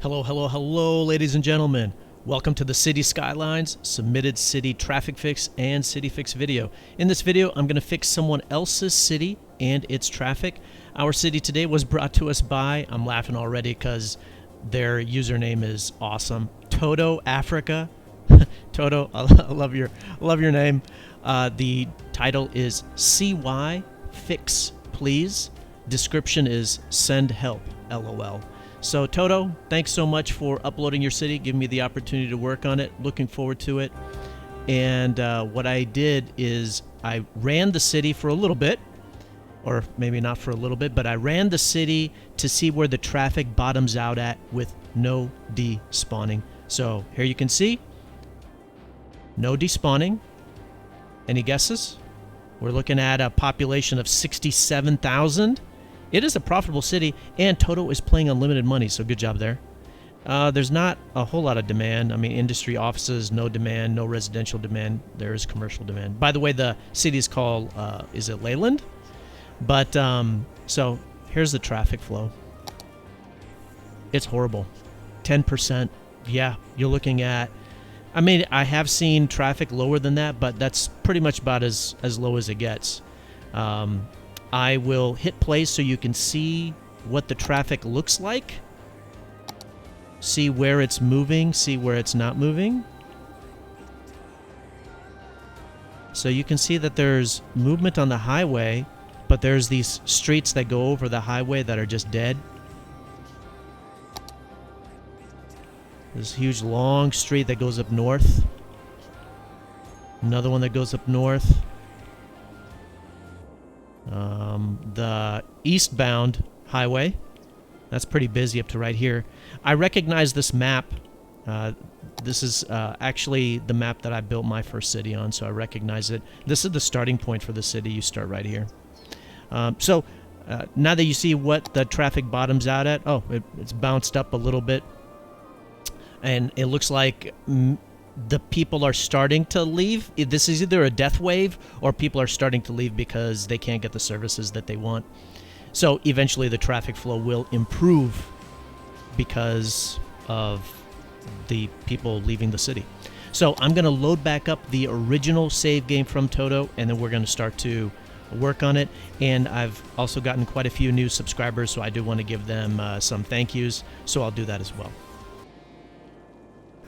Hello, hello, hello, ladies and gentlemen. Welcome to the Cities Skylines submitted city traffic fix and city fix video. In this video, I'm going to fix someone else's city and its traffic. Our city today was brought to us by, I'm laughing already because their username is awesome, Toto Africa. Toto, I love your name. The title is CY Fix Please. Description is send help, LOL. So Toto, thanks so much for uploading your city, giving me the opportunity to work on it. Looking forward to it. And what I did is I ran the city for a little bit, or maybe not for a little bit, but I ran the city to see where the traffic bottoms out at with no despawning. So here you can see, no despawning. Any guesses? We're looking at a population of 67,000. It is a profitable city, and Toto is playing unlimited money, so good job there. There's not a whole lot of demand. I mean, industry offices, no demand, no residential demand. There is commercial demand. By the way, the city is called, is it Leyland? But, so here's the traffic flow. It's horrible. 10%. Yeah, you're looking at, I mean, I have seen traffic lower than that, but that's pretty much about as low as it gets. I will hit play so you can see what the traffic looks like. See where it's moving, see where it's not moving. So you can see that there's movement on the highway, but there's these streets that go over the highway that are just dead. This huge long street that goes up north. Another one that goes up north. The eastbound highway, that's pretty busy up to right here. I recognize this map. This is actually the map that I built my first city on, so I recognize it. This is the starting point for the city. You start right here. So now that you see what the traffic bottoms out at, oh, it's bounced up a little bit. And it looks like the people are starting to leave. This is either a death wave or people are starting to leave because they can't get the services that they want. So eventually the traffic flow will improve because of the people leaving the city. So I'm going to load back up the original save game from Toto, and then we're going to start to work on it. And I've also gotten quite a few new subscribers, so I do want to give them some thank yous. So I'll do that as well.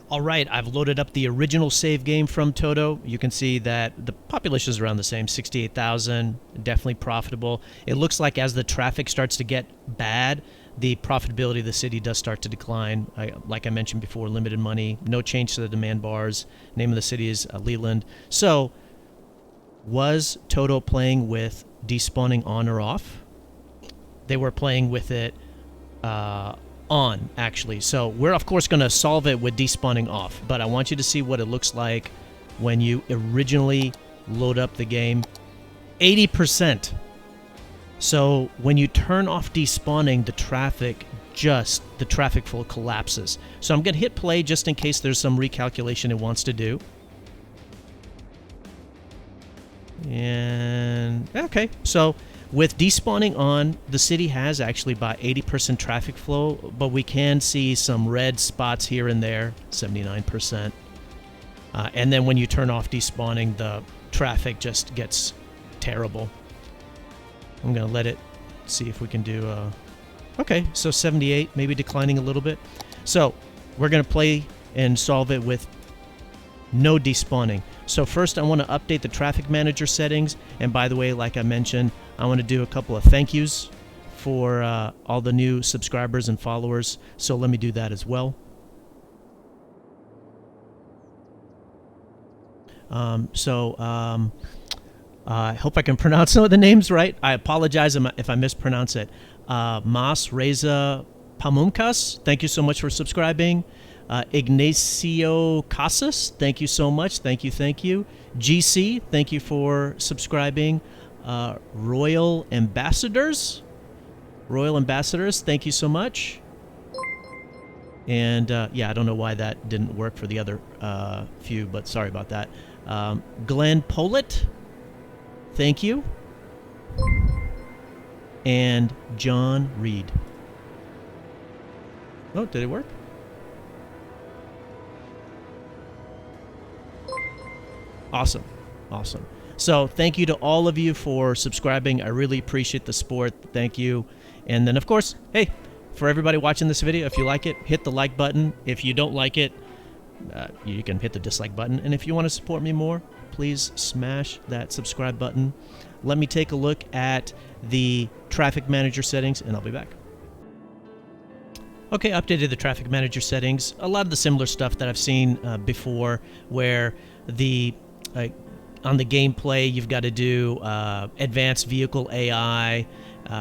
All right, I've loaded up the original save game from Toto. You can see that the population is around the same, 68,000, definitely profitable. It looks like as the traffic starts to get bad, the profitability of the city does start to decline. Like I mentioned before, limited money, no change to the demand bars. Name of the city is Leland. So, was Toto playing with despawning on or off? They were playing with it on, actually. So we're of course going to solve it with despawning off, but I want you to see what it looks like when you originally load up the game. 80%. So when you turn off despawning, the traffic flow collapses. So I'm going to hit play just in case there's some recalculation it wants to do. And okay, so with despawning on, the city has actually about 80% traffic flow, but we can see some red spots here and there, 79%. And then when you turn off despawning, the traffic just gets terrible. I'm going to let it see if we can do... okay, so 78, maybe declining a little bit. So we're going to play and solve it with no despawning. So first I want to update the traffic manager settings, and by the way, like I mentioned, I want to do a couple of thank yous for all the new subscribers and followers, so let me do that as well. I hope I can pronounce some of the names right. I apologize if I mispronounce it. Mas Reza Pamumkas, thank you so much for subscribing. Ignacio Casas, thank you so much. Thank you. GC, thank you for subscribing. Royal Ambassadors, thank you so much. And yeah, I don't know why that didn't work for the other few, but sorry about that. Glenn Pollitt, thank you. And John Reed. Oh, did it work? Awesome. Awesome. So thank you to all of you for subscribing. I really appreciate the support. Thank you. And then, of course, hey, for everybody watching this video, if you like it, hit the like button. If you don't like it, you can hit the dislike button. And if you want to support me more, please smash that subscribe button. Let me take a look at the traffic manager settings, and I'll be back. Okay, updated the traffic manager settings. A lot of the similar stuff that I've seen before, where the on the gameplay you've got to do advanced vehicle AI,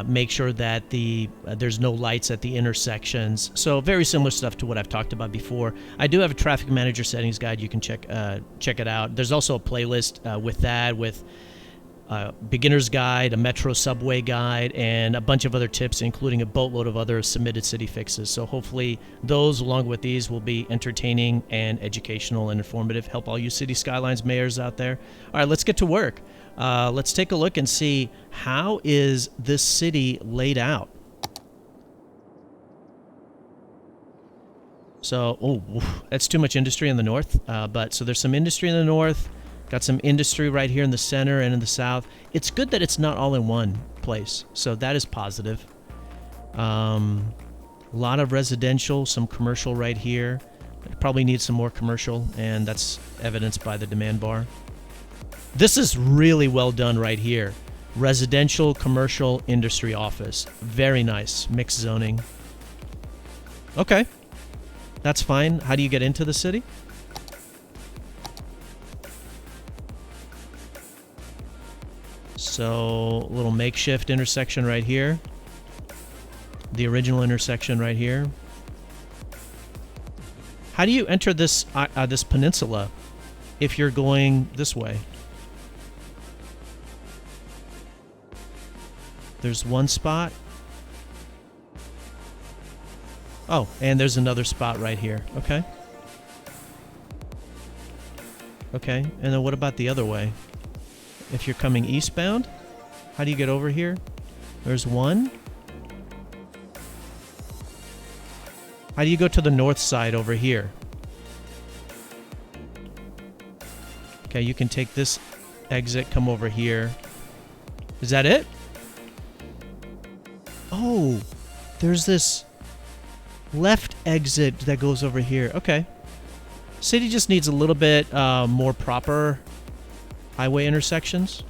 make sure that there's no lights at the intersections. So very similar stuff to what I've talked about before. I do have a traffic manager settings guide. You can check it out. There's also a playlist with that, with beginner's guide, a metro subway guide, and a bunch of other tips, including a boatload of other submitted city fixes. So hopefully those, along with these, will be entertaining and educational and informative. Help all you City Skylines mayors out there. All right, let's get to work. Let's take a look and see, how is this city laid out. So, that's too much industry in the north. So there's some industry in the north. Got some industry right here in the center and in the south. It's good that it's not all in one place, so that is positive. A lot of residential, some commercial right here. Probably need some more commercial, and that's evidenced by the demand bar. This is really well done right here. Residential, commercial, industry, office. Very nice. Mixed zoning. Okay. That's fine. How do you get into the city? So, a little makeshift intersection right here. The original intersection right here. How do you enter this this peninsula if you're going this way? There's one spot. Oh, and there's another spot right here. Okay. Okay, and then what about the other way? If you're coming eastbound, how do you get over here? There's one. How do you go to the north side over here? Okay, you can take this exit, come over here. Is that it? Oh, there's this left exit that goes over here. Okay. City just needs a little bit more proper highway intersections.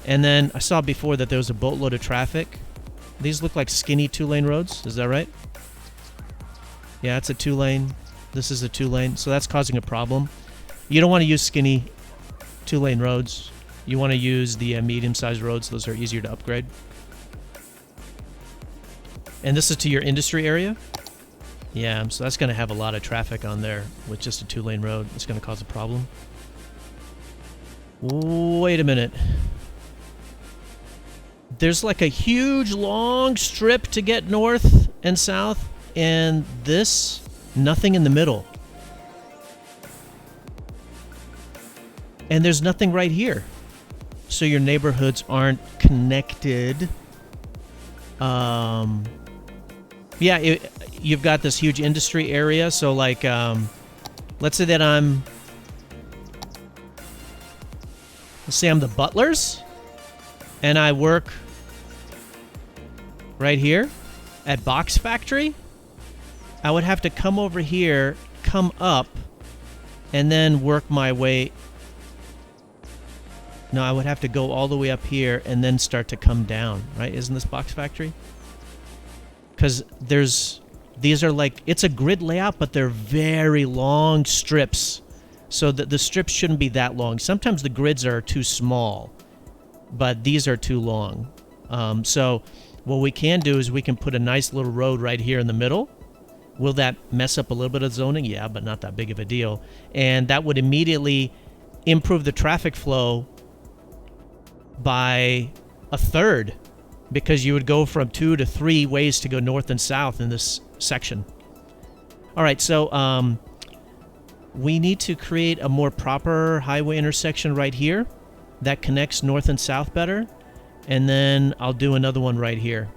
And then I saw before that there was a boatload of traffic. These look like skinny 2-lane roads. Is that right? Yeah, it's a 2-lane. This is a 2-lane. So that's causing a problem. You don't want to use skinny 2-lane roads. You want to use the medium-sized roads. Those are easier to upgrade. And this is to your industry area? Yeah, so that's going to have a lot of traffic on there with just a 2-lane road. It's going to cause a problem. Wait a minute. There's like a huge long strip to get north and south, and this, nothing in the middle. And there's nothing right here. So your neighborhoods aren't connected. Yeah, you've got this huge industry area, so like, let's say that let's say I'm the Butlers, and I work right here at Box Factory. I would have to come over here, come up, and then work my way. No, I would have to go all the way up here and then start to come down, right? Isn't this Box Factory? Because these are like, it's a grid layout, but they're very long strips. So the strips shouldn't be that long. Sometimes the grids are too small, but these are too long. So what we can do is we can put a nice little road right here in the middle. Will that mess up a little bit of zoning? Yeah, but not that big of a deal. And that would immediately improve the traffic flow by a third, because you would go from 2 to 3 ways to go north and south in this section. All right, so we need to create a more proper highway intersection right here that connects north and south better, and then I'll do another one right here.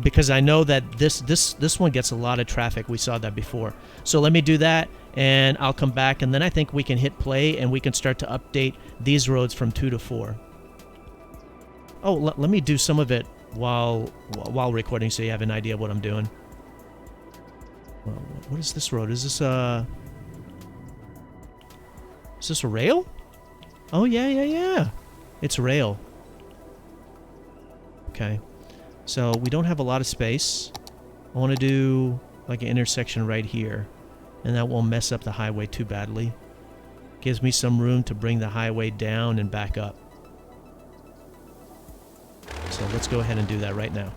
because I know that this one gets a lot of traffic. We saw that before. So let me do that, and I'll come back, and then I think we can hit play, and we can start to update these roads from 2 to 4. Oh, let me do some of it while recording, so you have an idea of what I'm doing. Well, what is this road? Is this a rail? Oh, yeah. It's rail. Okay. So we don't have a lot of space. I want to do like an intersection right here, and that won't mess up the highway too badly. Gives me some room to bring the highway down and back up. So let's go ahead and do that right now.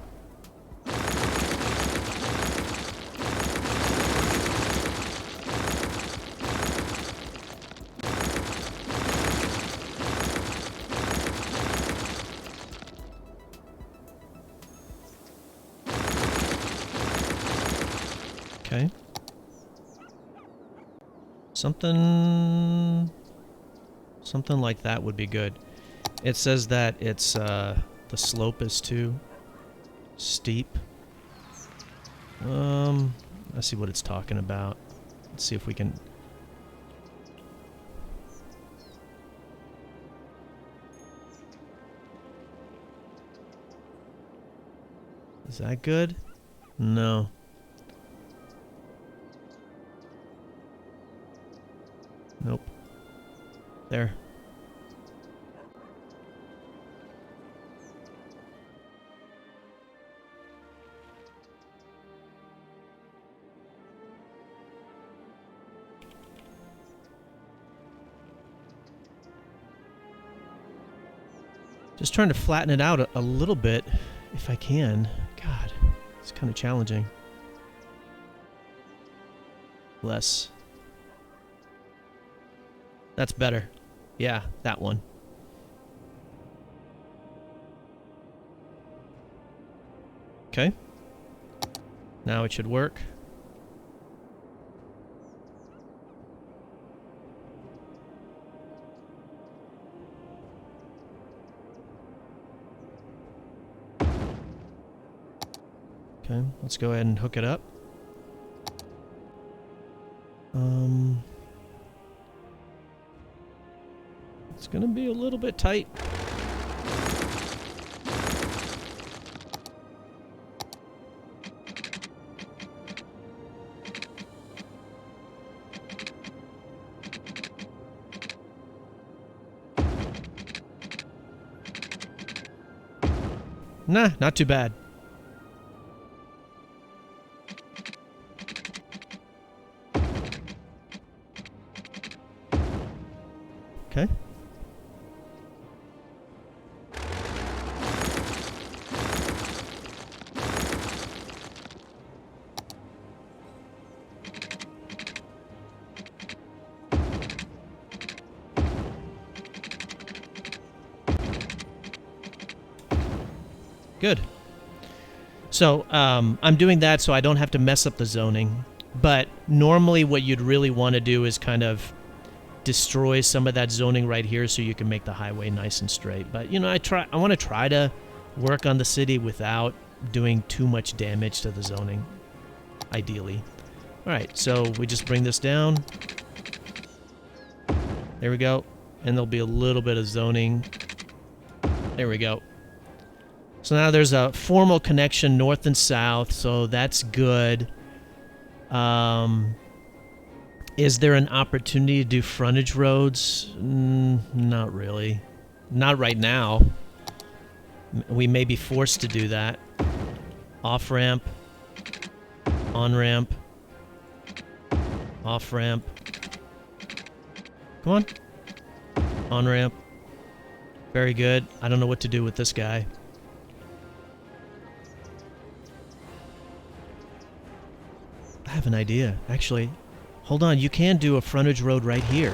Okay. Something like that would be good. It says that it's the slope is too steep. Let's see what it's talking about. Let's see if we can. Is that good? No. Nope. There. Just trying to flatten it out a little bit, if I can. God, it's kind of challenging. Less. That's better. Yeah, that one. Okay. Now it should work. Okay, let's go ahead and hook it up. It's gonna be a little bit tight. Nah, not too bad. Okay. Good. So, I'm doing that so I don't have to mess up the zoning. But normally what you'd really want to do is kind of destroy some of that zoning right here so you can make the highway nice and straight. But, you know, I want to try to work on the city without doing too much damage to the zoning, ideally. All right, so we just bring this down. There we go. And there'll be a little bit of zoning. There we go. So now there's a formal connection north and south, so that's good. Is there an opportunity to do frontage roads? Not really. Not right now. We may be forced to do that. Off-ramp. On-ramp. Off-ramp. Come on. On-ramp. Very good. I don't know what to do with this guy. I have an idea, actually. Hold on, you can do a frontage road right here.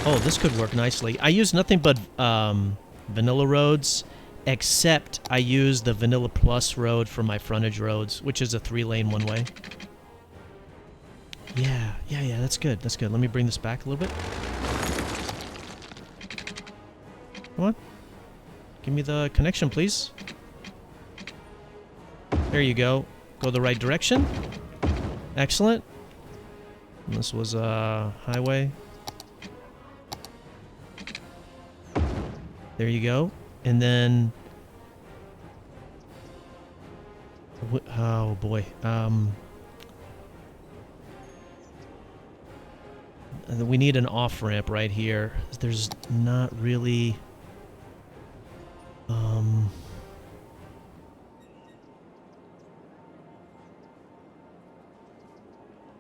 Oh, this could work nicely. I use nothing but vanilla roads, except I use the Vanilla Plus road for my frontage roads, which is a 3-lane one-way. Yeah, that's good, that's good. Let me bring this back a little bit. Come on. Give me the connection, please. There you go. Go the right direction. Excellent. And this was a highway. There you go. And then... oh, boy. We need an off-ramp right here. There's not really...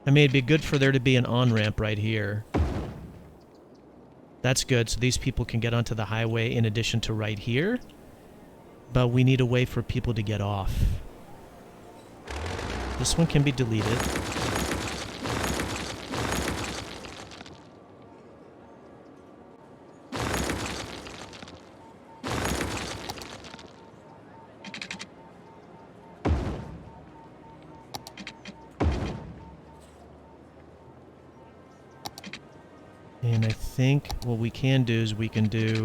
I mean, it'd be good for there to be an on-ramp right here. That's good, so these people can get onto the highway in addition to right here. But we need a way for people to get off. This one can be deleted. And I think what we can do is we can do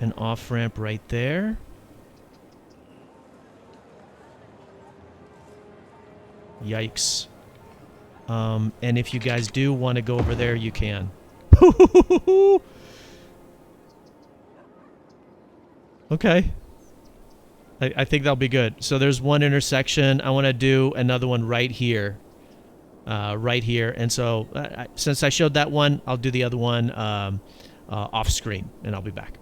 an off-ramp right there. Yikes. And if you guys do want to go over there, you can. Okay. I think that'll be good. So there's one intersection. I want to do another one right here. Right here. And so since I showed that one, I'll do the other one off screen, and I'll be back.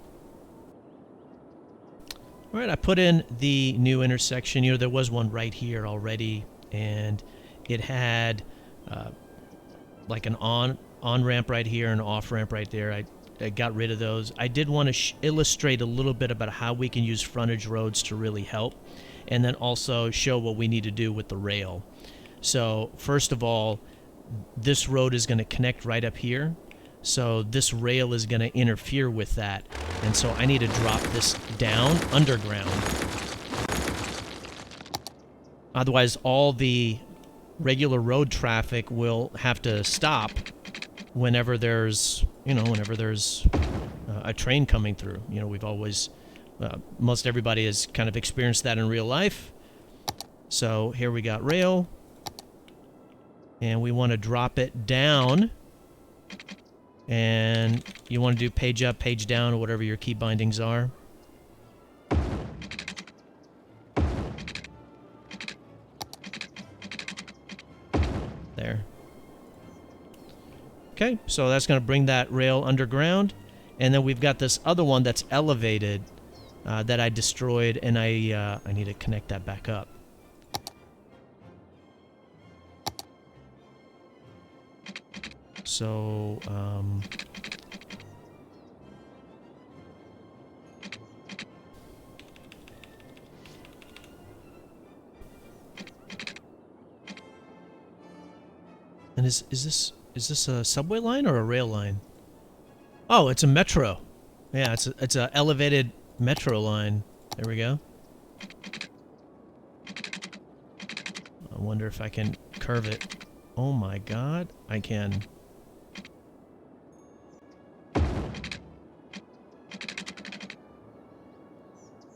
All right, I put in the new intersection. You know, there was one right here already, and it had like an on-ramp right here and an off-ramp right there. I got rid of those. I did want to illustrate a little bit about how we can use frontage roads to really help, and then also show what we need to do with the rail. So first of all, this road is going to connect right up here. So this rail is going to interfere with that. And so I need to drop this down underground. Otherwise, all the regular road traffic will have to stop whenever there's, a train coming through. You know, we've always, most everybody has kind of experienced that in real life. So here we got rail. And we want to drop it down. And you want to do page up, page down, or whatever your key bindings are. There. Okay, so that's going to bring that rail underground. And then we've got this other one that's elevated that I destroyed, and I need to connect that back up. So, and is this a subway line or a rail line? Oh, it's a metro. Yeah, it's a elevated metro line. There we go. I wonder if I can curve it. Oh my God, I can.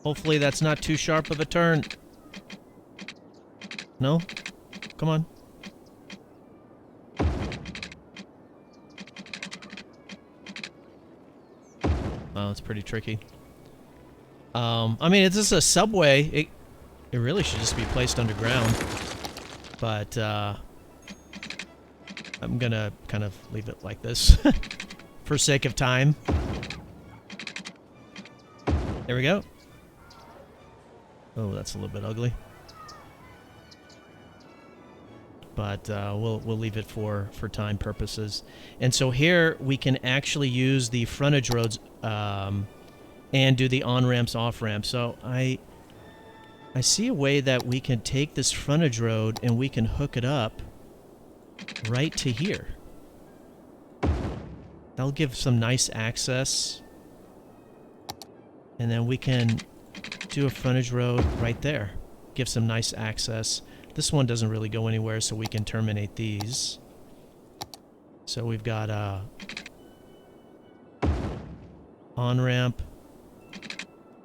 Hopefully that's not too sharp of a turn. No? Come on. Oh, it's pretty tricky. I mean, it's just a subway. It really should just be placed underground. But, I'm gonna kind of leave it like this. For sake of time. There we go. Oh, that's a little bit ugly. But we'll leave it for time purposes. And so here we can actually use the frontage roads and do the on-ramps, off-ramps. So I see a way that we can take this frontage road and we can hook it up right to here. That'll give some nice access. And then we can do a frontage road right there. Give some nice access. This one doesn't really go anywhere, so we can terminate these. So we've got a on-ramp.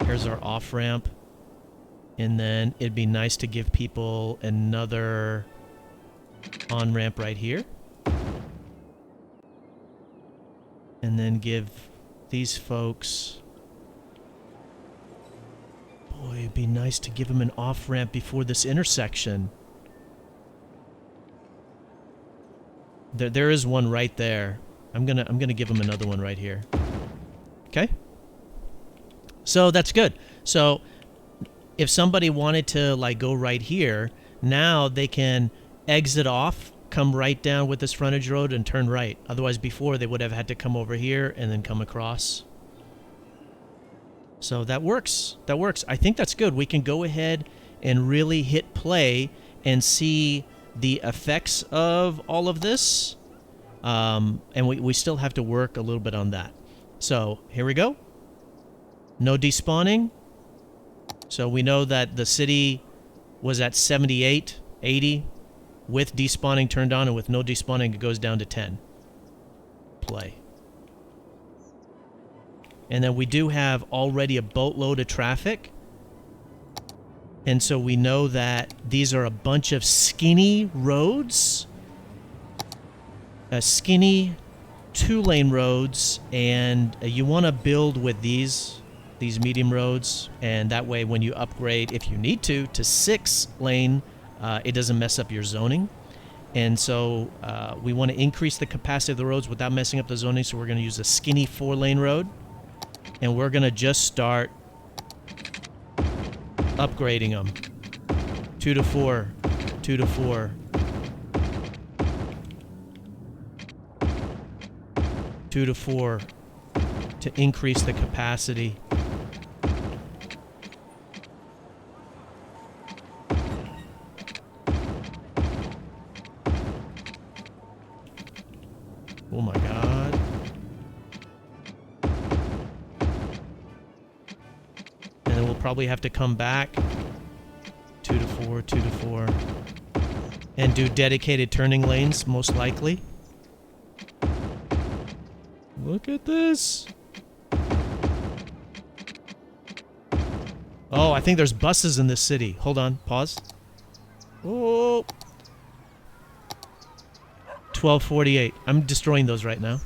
Here's our off-ramp. And then it'd be nice to give people another on-ramp right here. And then give these folks... Boy, it'd be nice to give them an off-ramp before this intersection. There is one right there. I'm gonna give them another one right here. Okay? So that's good. So if somebody wanted to like go right here, now they can exit off, come right down with this frontage road and turn right. Otherwise before they would have had to come over here and then come across. So that works. That works. I think that's good. We can go ahead and really hit play and see the effects of all of this. And we still have to work a little bit on that. So here we go. No despawning. So we know that the city was at 78, 80 with despawning turned on, and with no despawning it goes down to 10. Play. And then we do have already a boatload of traffic. And so we know that these are a bunch of skinny roads. Skinny 2-lane roads, and you want to build with these medium roads, and that way when you upgrade, if you need to 6-lane, it doesn't mess up your zoning. And so we want to increase the capacity of the roads without messing up the zoning, so we're going to use a skinny 4-lane road, and we're going to just start upgrading them. 2 to 4, 2 to 4. 2 to 4 to increase the capacity. Oh my God. And then we'll probably have to come back 2 to 4, 2 to 4 and do dedicated turning lanes most likely. Look at this. Oh, I think there's buses in this city. Hold on. Pause. Oh. 1248. I'm destroying those right now.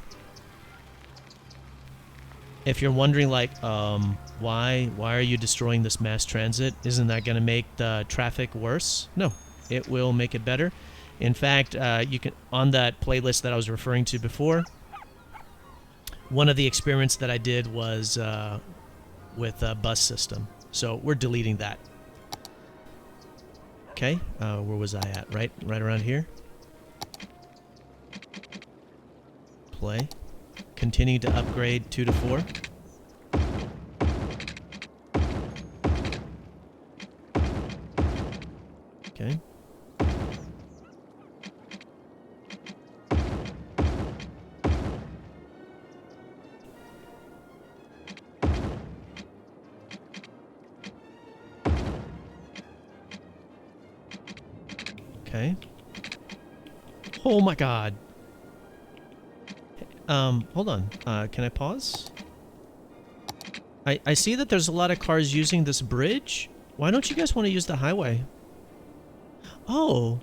If you're wondering, like, why are you destroying this mass transit? Isn't that going to make the traffic worse? No, it will make it better. In fact, you can, on that playlist that I was referring to before, one of the experiments that I did was with a bus system. So we're deleting that. Okay, where was I at? Right around here. Play. Continue to upgrade 2 to 4. Okay. Okay. Oh my God. Hold on. Can I pause? I see that there's a lot of cars using this bridge. Why don't you guys want to use the highway? Oh.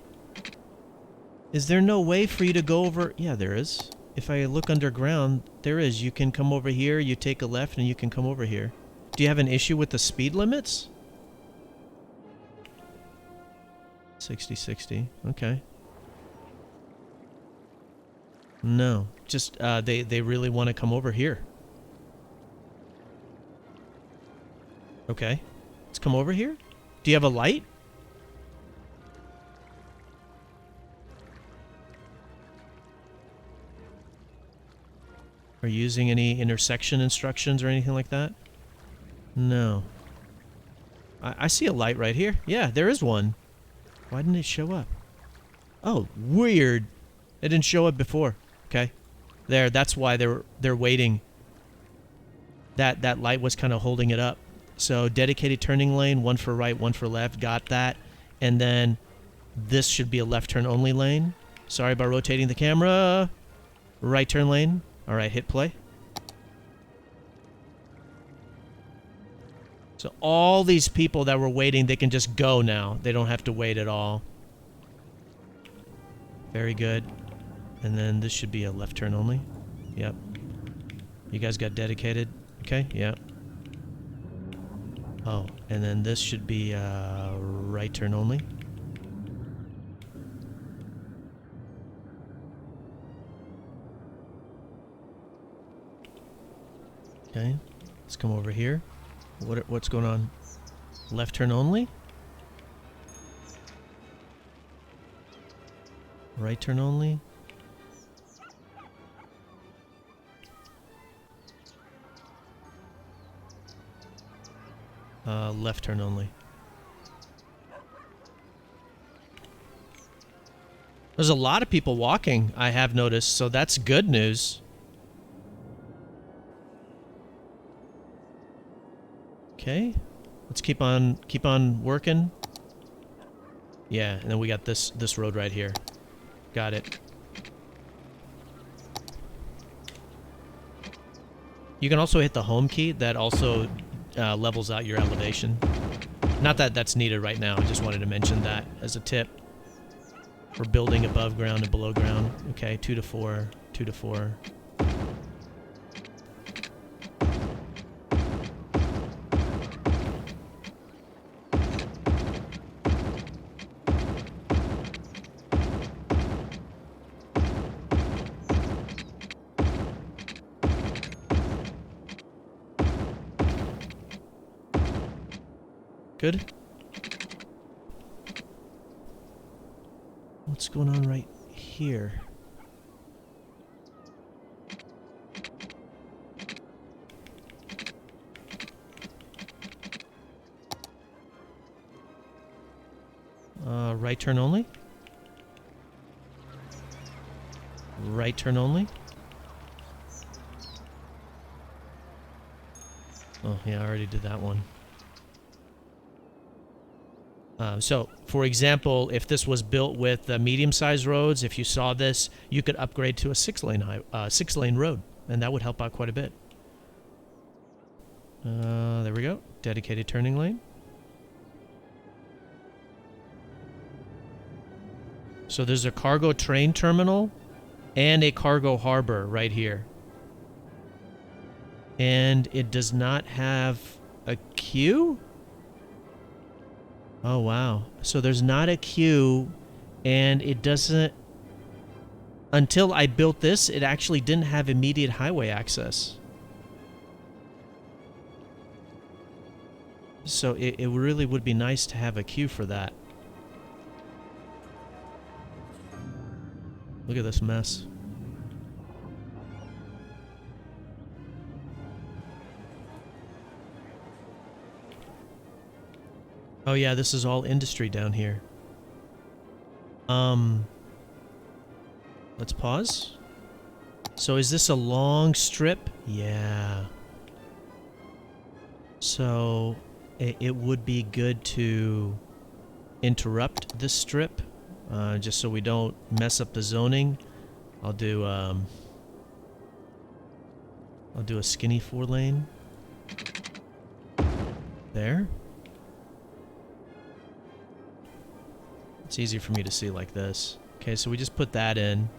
Is there no way for you to go over? Yeah, there is. If I look underground, there is. You can come over here, you take a left, and you can come over here. Do you have an issue with the speed limits? 60-60. Okay. No. Just, they really want to come over here. Okay. Let's come over here. Do you have a light? Are you using any intersection instructions or anything like that? No. I see a light right here. Yeah, there is one. Why didn't it show up? Oh, weird. It didn't show up before. Okay. There, that's why they're waiting. That light was kind of holding it up. So dedicated turning lane, one for right, one for left, got that. And then this should be a left turn only lane. Sorry about rotating the camera. Right turn lane. All right, hit play. So all these people that were waiting, they can just go now. They don't have to wait at all. Very good. And then this should be a left turn only. Yep. You guys got dedicated? Okay, yeah. Oh, and then this should be right turn only. Okay, let's come over here. What's going on? Left turn only? Right turn only? Left turn only. There's a lot of people walking, I have noticed, so that's good news. Okay, let's keep on working. Yeah, and then we got this road right here. Got it. You can also hit the home key. That also levels out your elevation. Not that that's needed right now. I just wanted to mention that as a tip for building above ground and below ground. Okay, 2 to 4, 2 to 4. Good. What's going on right here? Right turn only? Right turn only? Oh, yeah, I already did that one. So, for example, if this was built with medium-sized roads, if you saw this, you could upgrade to a six-lane road, and that would help out quite a bit. There we go. Dedicated turning lane. So there's a cargo train terminal and a cargo harbor right here. And it does not have a queue? Oh, wow. So there's not a queue, and it doesn't... Until I built this, it actually didn't have immediate highway access. So it really would be nice to have a queue for that. Look at this mess. Oh yeah, this is all industry down here. Let's pause. So is this a long strip? Yeah. So it would be good to interrupt this strip, just so we don't mess up the zoning. I'll do a skinny 4-lane. There. It's easier for me to see like this. Okay, so we just put that in.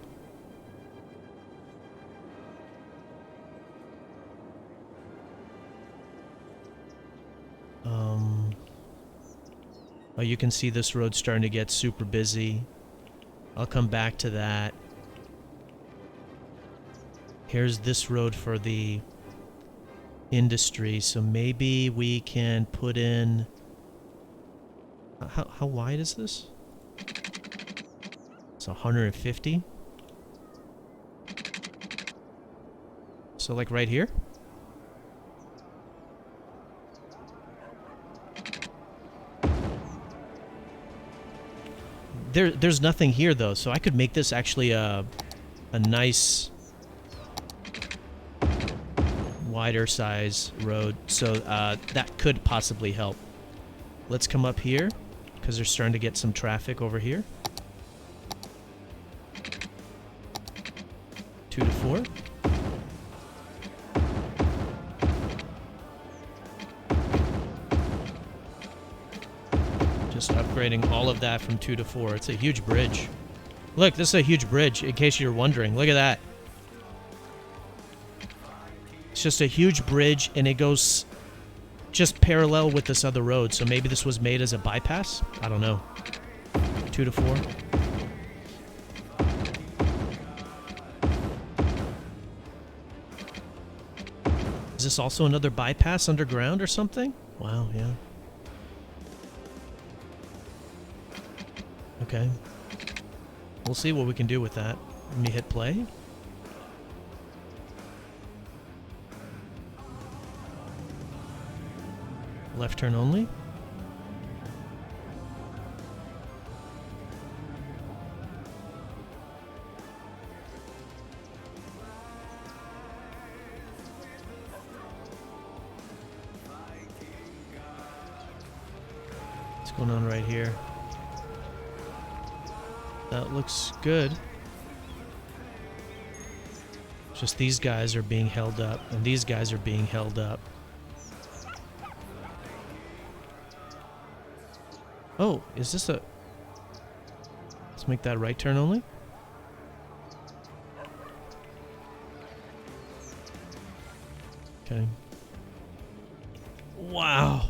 Oh, you can see this road starting to get super busy. I'll come back to that. Here's this road for the industry, so maybe we can put in... How wide is this? It's 150. So like right here? There's nothing here though, so I could make this actually a nice wider size road, so that could possibly help. Let's come up here because they're starting to get some traffic over here. 2 to 4. just upgrading all of that from 2 to 4. It's a huge bridge. Look, this is a huge bridge, in case you're wondering. Look at that. It's just a huge bridge, and it goes just parallel with this other road. So maybe this was made as a bypass? I don't know. 2 to 4. Is this also another bypass underground or something? Wow, yeah. Okay. We'll see what we can do with that. Let me hit play. Left turn only. What's going on right here? That looks good. Just these guys are being held up, and these guys are being held up. Oh, is this a... Let's make that right turn only. Okay. Wow.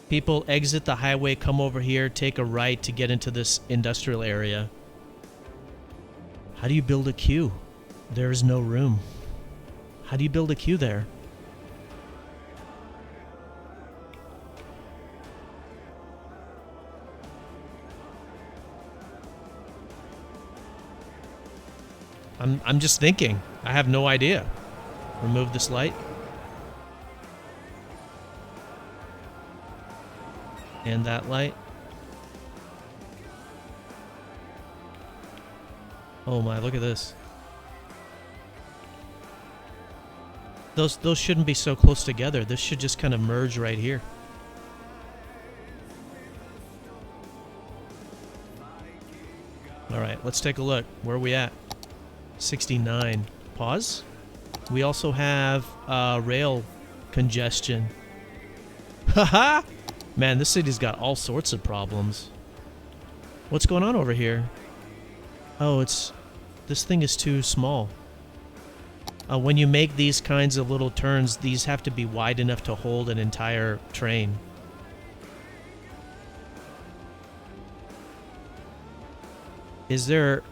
People exit the highway, come over here, take a right to get into this industrial area. How do you build a queue? There is no room. How do you build a queue there? I'm just thinking. I have no idea. Remove this light. And that light. Oh my, look at this. Those shouldn't be so close together. This should just kind of merge right here. All right, let's take a look. Where are we at? 69. Pause. We also have rail congestion. Haha! Man, this city's got all sorts of problems. What's going on over here? Oh, it's... This thing is too small. When you make these kinds of little turns, these have to be wide enough to hold an entire train. Is there...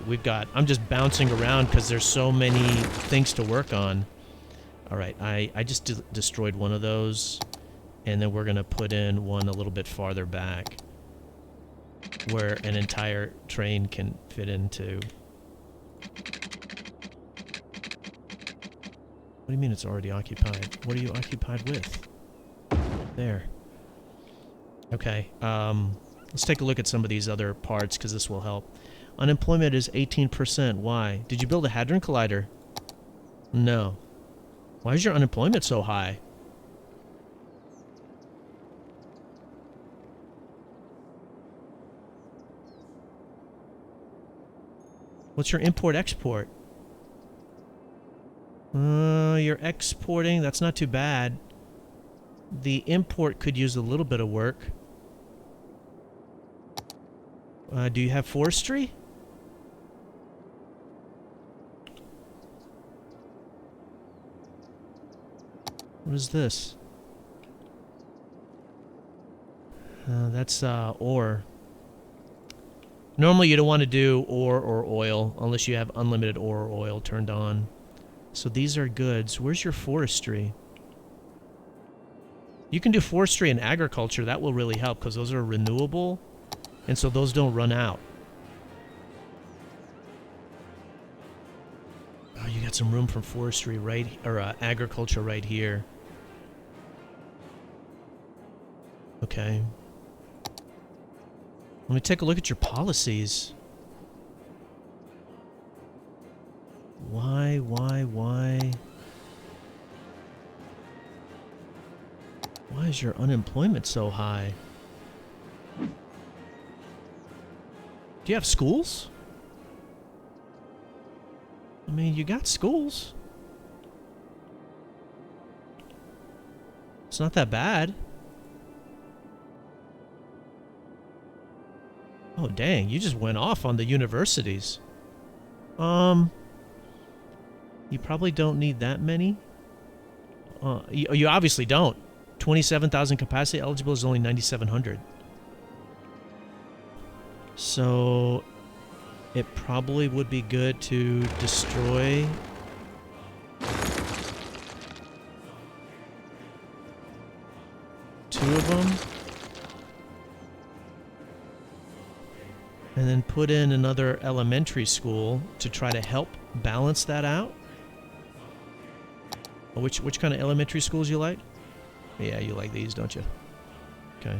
We've got... I'm just bouncing around because there's so many things to work on. Alright, I just destroyed one of those. And then we're going to put in one a little bit farther back. Where an entire train can fit into. What do you mean it's already occupied? What are you occupied with? There. Okay, let's take a look at some of these other parts because this will help. Unemployment is 18%. Why? Did you build a Hadron Collider? No. Why is your unemployment so high? What's your import-export? You're exporting. That's not too bad. The import could use a little bit of work. Do you have forestry? What is this? That's ore. Normally you don't want to do ore or oil unless you have unlimited ore or oil turned on. So these are goods. Where's your forestry? You can do forestry and agriculture. That will really help because those are renewable. And so those don't run out. Oh, you got some room for forestry right, or agriculture right here. Okay. Let me take a look at your policies. Why? Why is your unemployment so high? Do you have schools? I mean, you got schools. It's not that bad. Oh, dang. You just went off on the universities. You probably don't need that many. You obviously don't. 27,000 capacity eligible is only 9,700. So it probably would be good to destroy two of them and then put in another elementary school to try to help balance that out. Which kind of elementary schools you like? Yeah, you like these, don't you? Okay.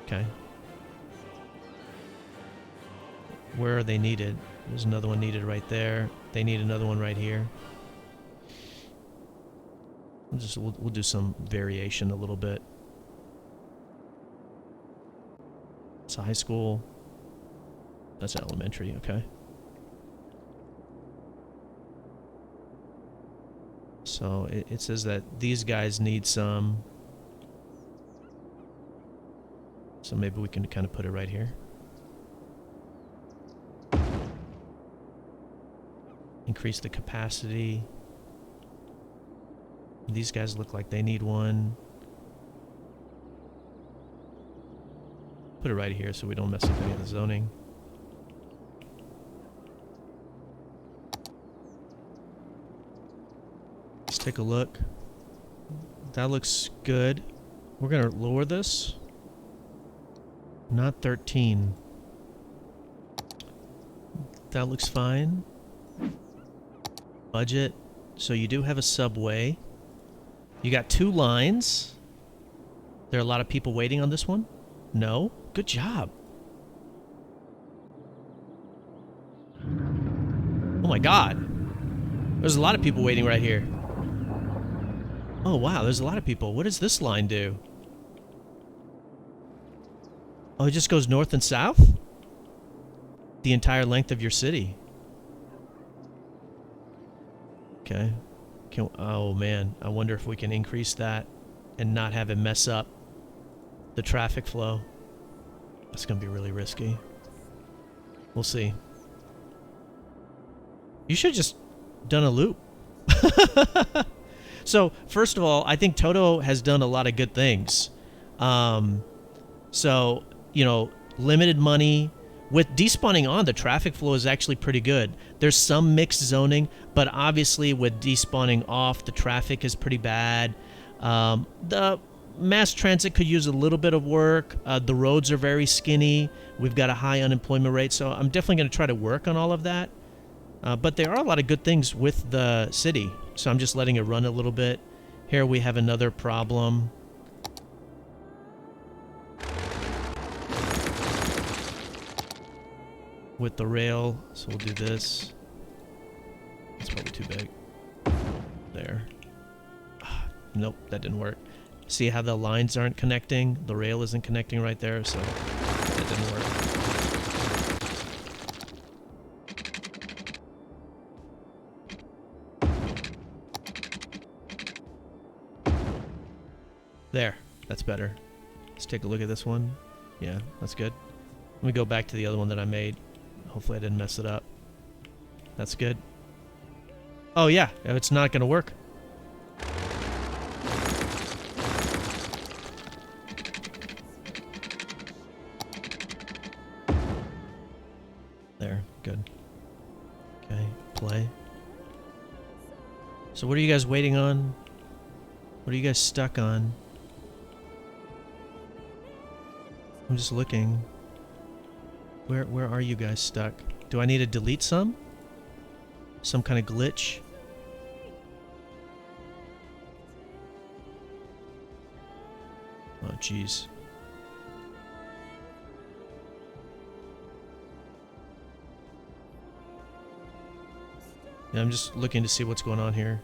Okay. Where are they needed? There's another one needed right there. They need another one right here. We'll do some variation a little bit. It's a high school. That's elementary, okay. So it says that these guys need some. So maybe we can kind of put it right here. Increase the capacity. These guys look like they need one. Put it right here so we don't mess up any of the zoning. Let's take a look. That looks good. We're gonna lower this. Not 13. That looks fine. Budget. So you do have a subway. You got 2 lines. There are a lot of people waiting on this one? No? Good job. Oh my god. There's a lot of people waiting right here. Oh wow, there's a lot of people. What does this line do? Oh, it just goes north and south? The entire length of your city. Okay. Oh man, I wonder if we can increase that and not have it mess up the traffic flow. That's gonna be really risky. We'll see. You should have just done a loop. So, first of all, I think Toto has done a lot of good things. So, you know, limited money. With despawning on, the traffic flow is actually pretty good. There's some mixed zoning, but obviously with despawning off, the traffic is pretty bad. The mass transit could use a little bit of work. The roads are very skinny. We've got a high unemployment rate, so I'm definitely going to try to work on all of that. But there are a lot of good things with the city, so I'm just letting it run a little bit. Here we have another problem. With the rail, so we'll do this. It's probably too big. There. Nope, that didn't work. See how the lines aren't connecting? The rail isn't connecting right there, so that didn't work. There, that's better. Let's take a look at this one. Yeah, that's good. Let me go back to the other one that I made. Hopefully I didn't mess it up. That's good. Oh yeah, it's not gonna work. There, good. Okay, play. So what are you guys waiting on? What are you guys stuck on? I'm just looking. Where are you guys stuck? Do I need to delete some? Some kind of glitch? Oh, jeez. Yeah, I'm just looking to see what's going on here.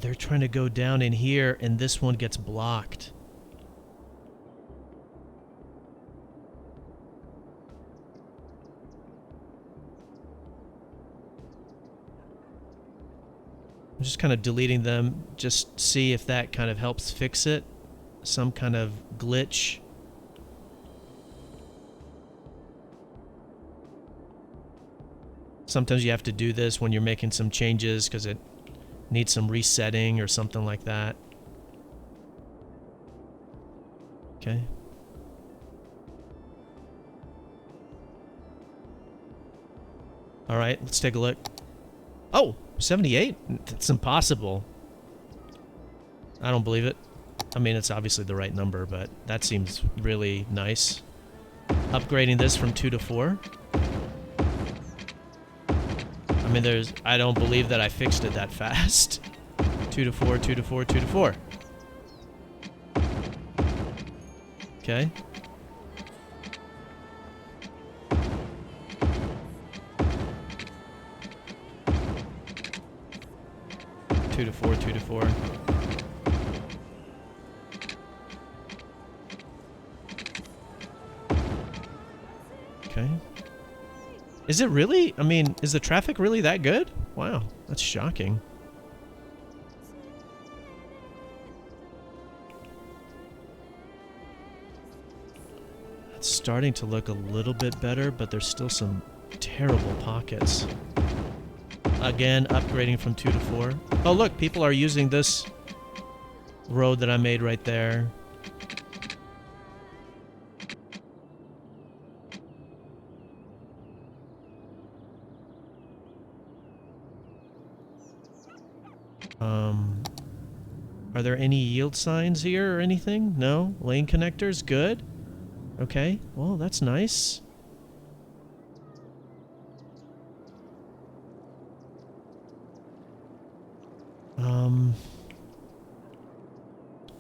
they're trying to go down in here, and this one gets blocked. I'm just kind of deleting them, just see if that kind of helps fix it. Some kind of glitch. Sometimes you have to do this when you're making some changes because it needs some resetting or something like that. Okay. All right, let's take a look. Oh, 78? It's impossible. I don't believe it. I mean, it's obviously the right number, but that seems really nice. Upgrading this from 2 to 4. I mean, I don't believe that I fixed it that fast. 2 to 4, 2 to 4, 2 to 4. Okay. Two to four, 2 to 4. Okay. Is it really? I mean, is the traffic really that good? Wow, that's shocking. It's starting to look a little bit better, but there's still some terrible pockets. Again, upgrading from 2 to 4. Oh, look, people are using this road that I made right there. Are there any yield signs here or anything? No? Lane connectors? Good. Okay. Well, that's nice.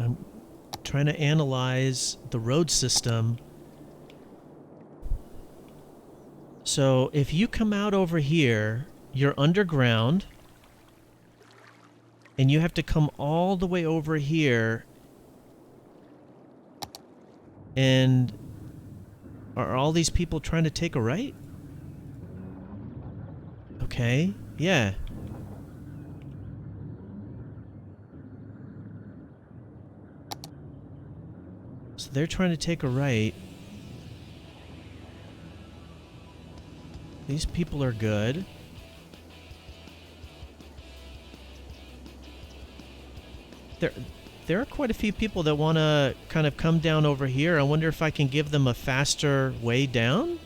I'm trying to analyze the road system. So if you come out over here, you're underground, and you have to come all the way over here. And are all these people trying to take a right? Okay, yeah. So they're trying to take a right. These people are good. There are quite a few people that want to kind of come down over here. I wonder if I can give them a faster way down?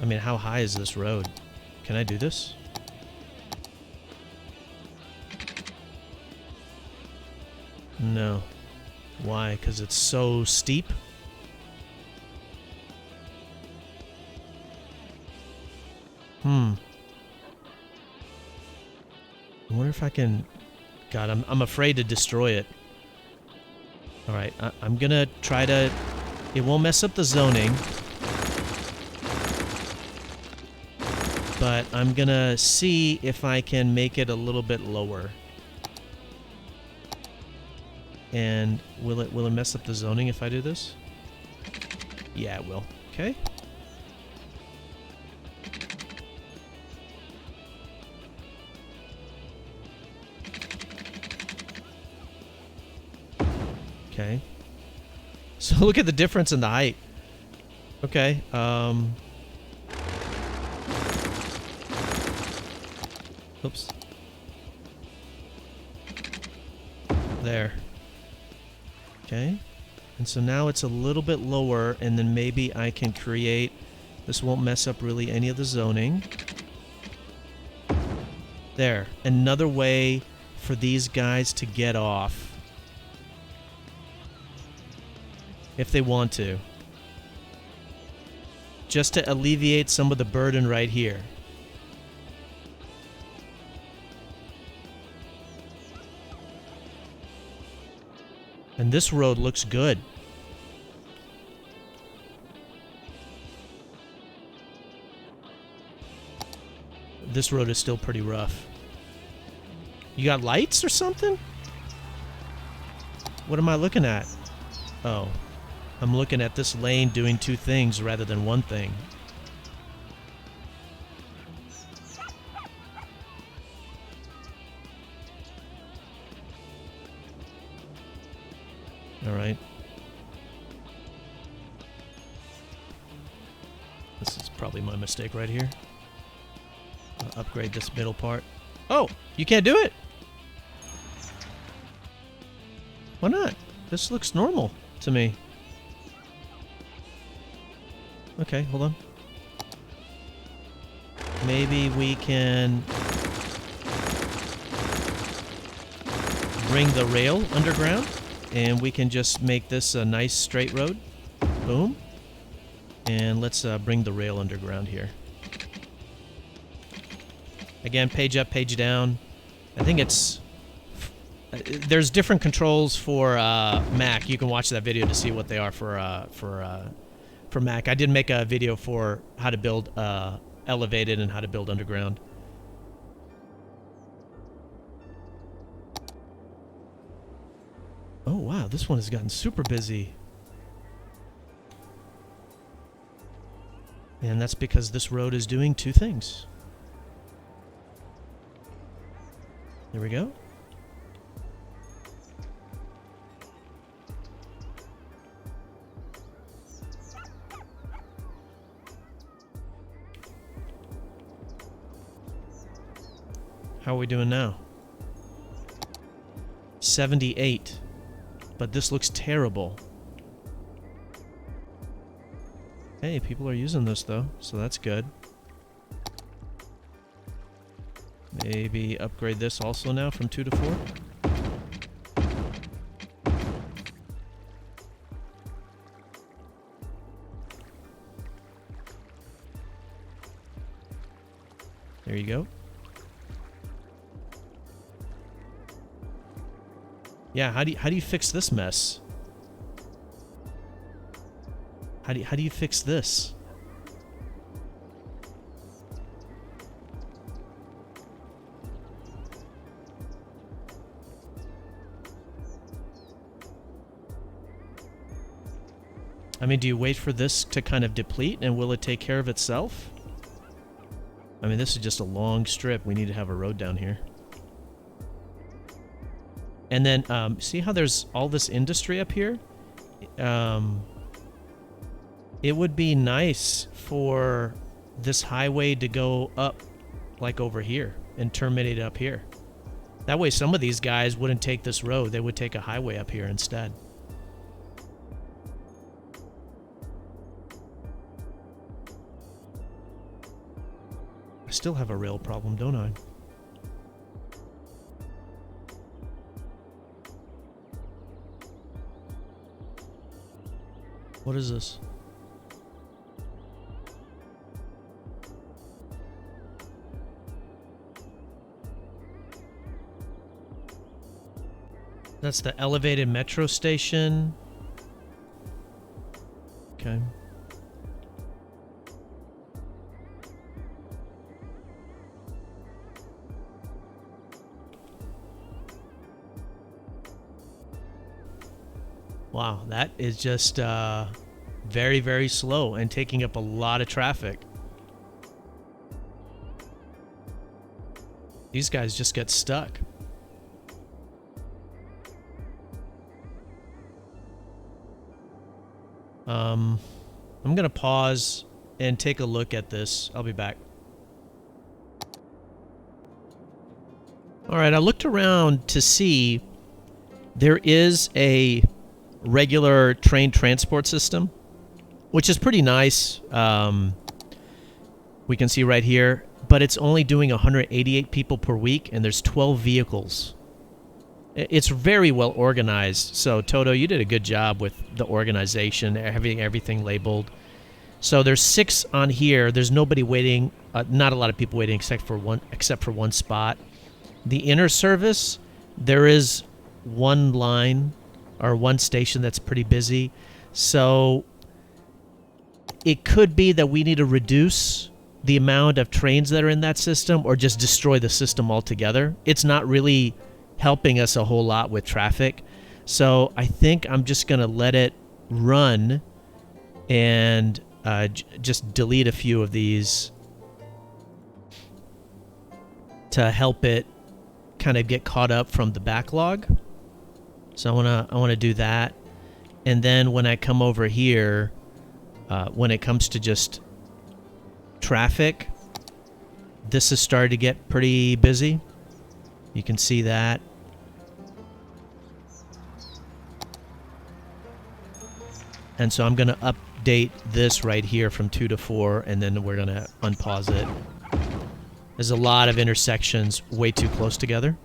I mean, how high is this road? Can I do this? No. Why? Because it's so steep? I wonder if I can... God, I'm afraid to destroy it. Alright, I'm gonna try to... It won't mess up the zoning. But I'm gonna see if I can make it a little bit lower. And will it mess up the zoning if I do this? Yeah, it will. Okay. Okay. So look at the difference in the height. Okay. Oops. There. Okay. And so now it's a little bit lower, and then maybe I can create... This won't mess up really any of the zoning. There. Another way for these guys to get off. If they want to. Just to alleviate some of the burden right here. And this road looks good. This road is still pretty rough. You got lights or something? What am I looking at? Oh, I'm looking at this lane doing two things rather than one thing. All right. This is probably my mistake right here. I'll upgrade this middle part. Oh, you can't do it? Why not? This looks normal to me. Okay, hold on. Maybe we can bring the rail underground and we can just make this a nice straight road. Boom. And let's bring the rail underground here. Again, page up, page down. I think it's... there's different controls for Mac. You can watch that video to see what they are for Mac. I did make a video for how to build elevated and how to build underground. Oh, wow. This one has gotten super busy. And that's because this road is doing two things. There we go. How are we doing now? 78. But this looks terrible. Hey, people are using this though, so that's good. Maybe upgrade this also now from 2 to 4. There you go. Yeah, how do you fix this mess? How do you fix this? I mean, do you wait for this to kind of deplete and will it take care of itself? I mean, this is just a long strip. We need to have a road down here. And then, see how there's all this industry up here? It would be nice for this highway to go up, like over here, and terminate up here. That way some of these guys wouldn't take this road. They would take a highway up here instead. I still have a rail problem, don't I? What is this? That's the elevated metro station. Okay. Wow, that is just very, very slow and taking up a lot of traffic. These guys just get stuck. I'm gonna pause and take a look at this. I'll be back. All right, I looked around to see there is a regular train transport system, which is pretty nice. We can see right here, but it's only doing 188 people per week, and there's 12 vehicles. It's very well organized. So Toto, you did a good job with the organization, having everything labeled. So there's 6 on here. There's nobody waiting. Not a lot of people waiting except for one spot. The inner service, there is one line or one station that's pretty busy. So it could be that we need to reduce the amount of trains that are in that system or just destroy the system altogether. It's not really helping us a whole lot with traffic. So I think I'm just going to let it run and just delete a few of these to help it kind of get caught up from the backlog. So I want to do that. And then when I come over here, when it comes to just traffic, this has started to get pretty busy. You can see that. And so I'm going to update this right here from 2 to 4, and then we're going to unpause it. There's a lot of intersections way too close together.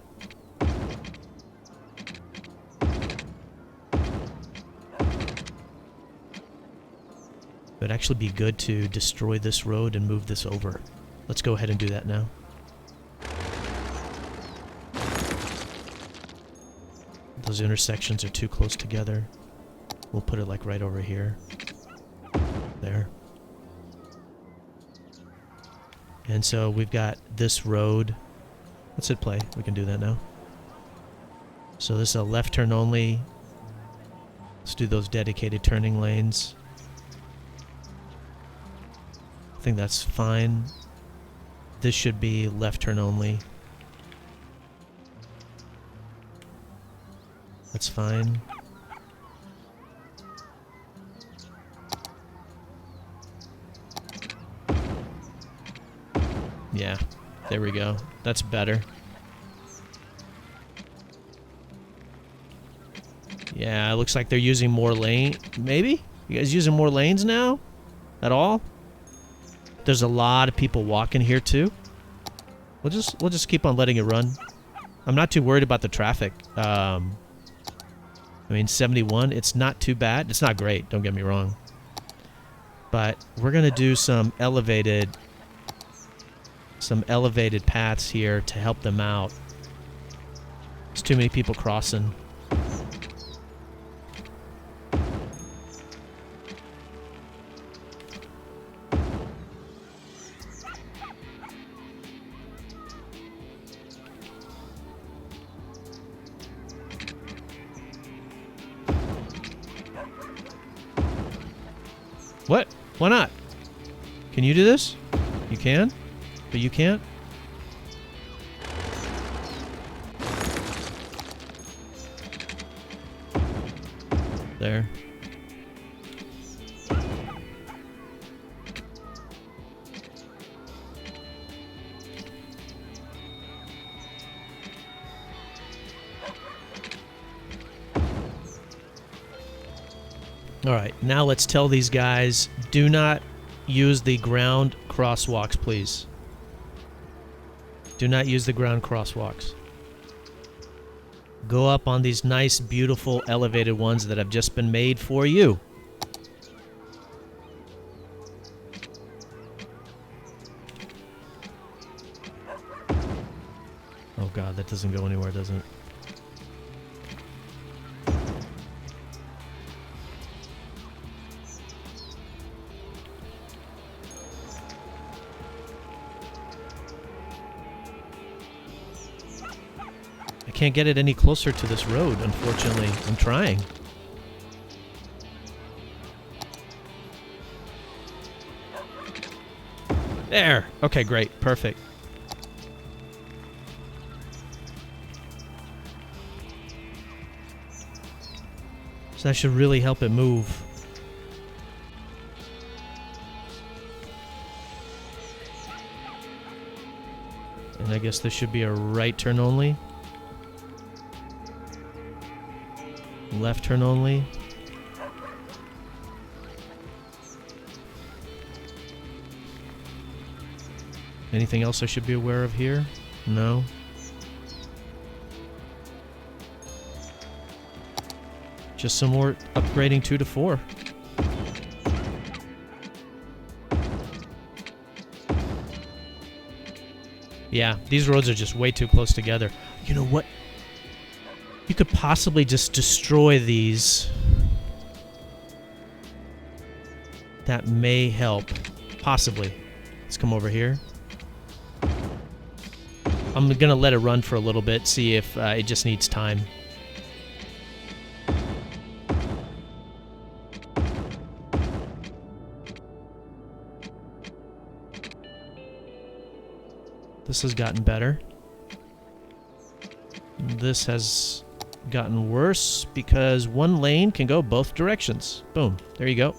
It would actually be good to destroy this road and move this over. Let's go ahead and do that now. Those intersections are too close together. We'll put it like right over here. There. And so we've got this road. Let's hit play. We can do that now. So this is a left turn only. Let's do those dedicated turning lanes. I think that's fine. This should be left turn only. That's fine. Yeah, there we go. That's better. Yeah, it looks like they're using more lane. Maybe? You guys using more lanes now? At all? There's a lot of people walking here too. We'll just keep on letting it run. I'm not too worried about the traffic. I mean, 71, it's not too bad. It's not great, don't get me wrong. But we're gonna do some elevated paths here to help them out. There's too many people crossing. What? Why not? Can you do this? You can? But you can't? There. Alright, now let's tell these guys, do not use the ground crosswalks, please. Do not use the ground crosswalks. Go up on these nice, beautiful, elevated ones that have just been made for you. Oh god, that doesn't go anywhere, does it? I can't get it any closer to this road, unfortunately. I'm trying. There! Okay, great. Perfect. So that should really help it move. And I guess this should be a right turn only. Left turn only. Anything else I should be aware of here? No. Just some more upgrading 2 to 4. Yeah, these roads are just way too close together. You know what? You could possibly just destroy these. That may help. Possibly. Let's come over here. I'm gonna let it run for a little bit, see if it just needs time. This has gotten better. This has gotten worse because one lane can go both directions. Boom. There you go.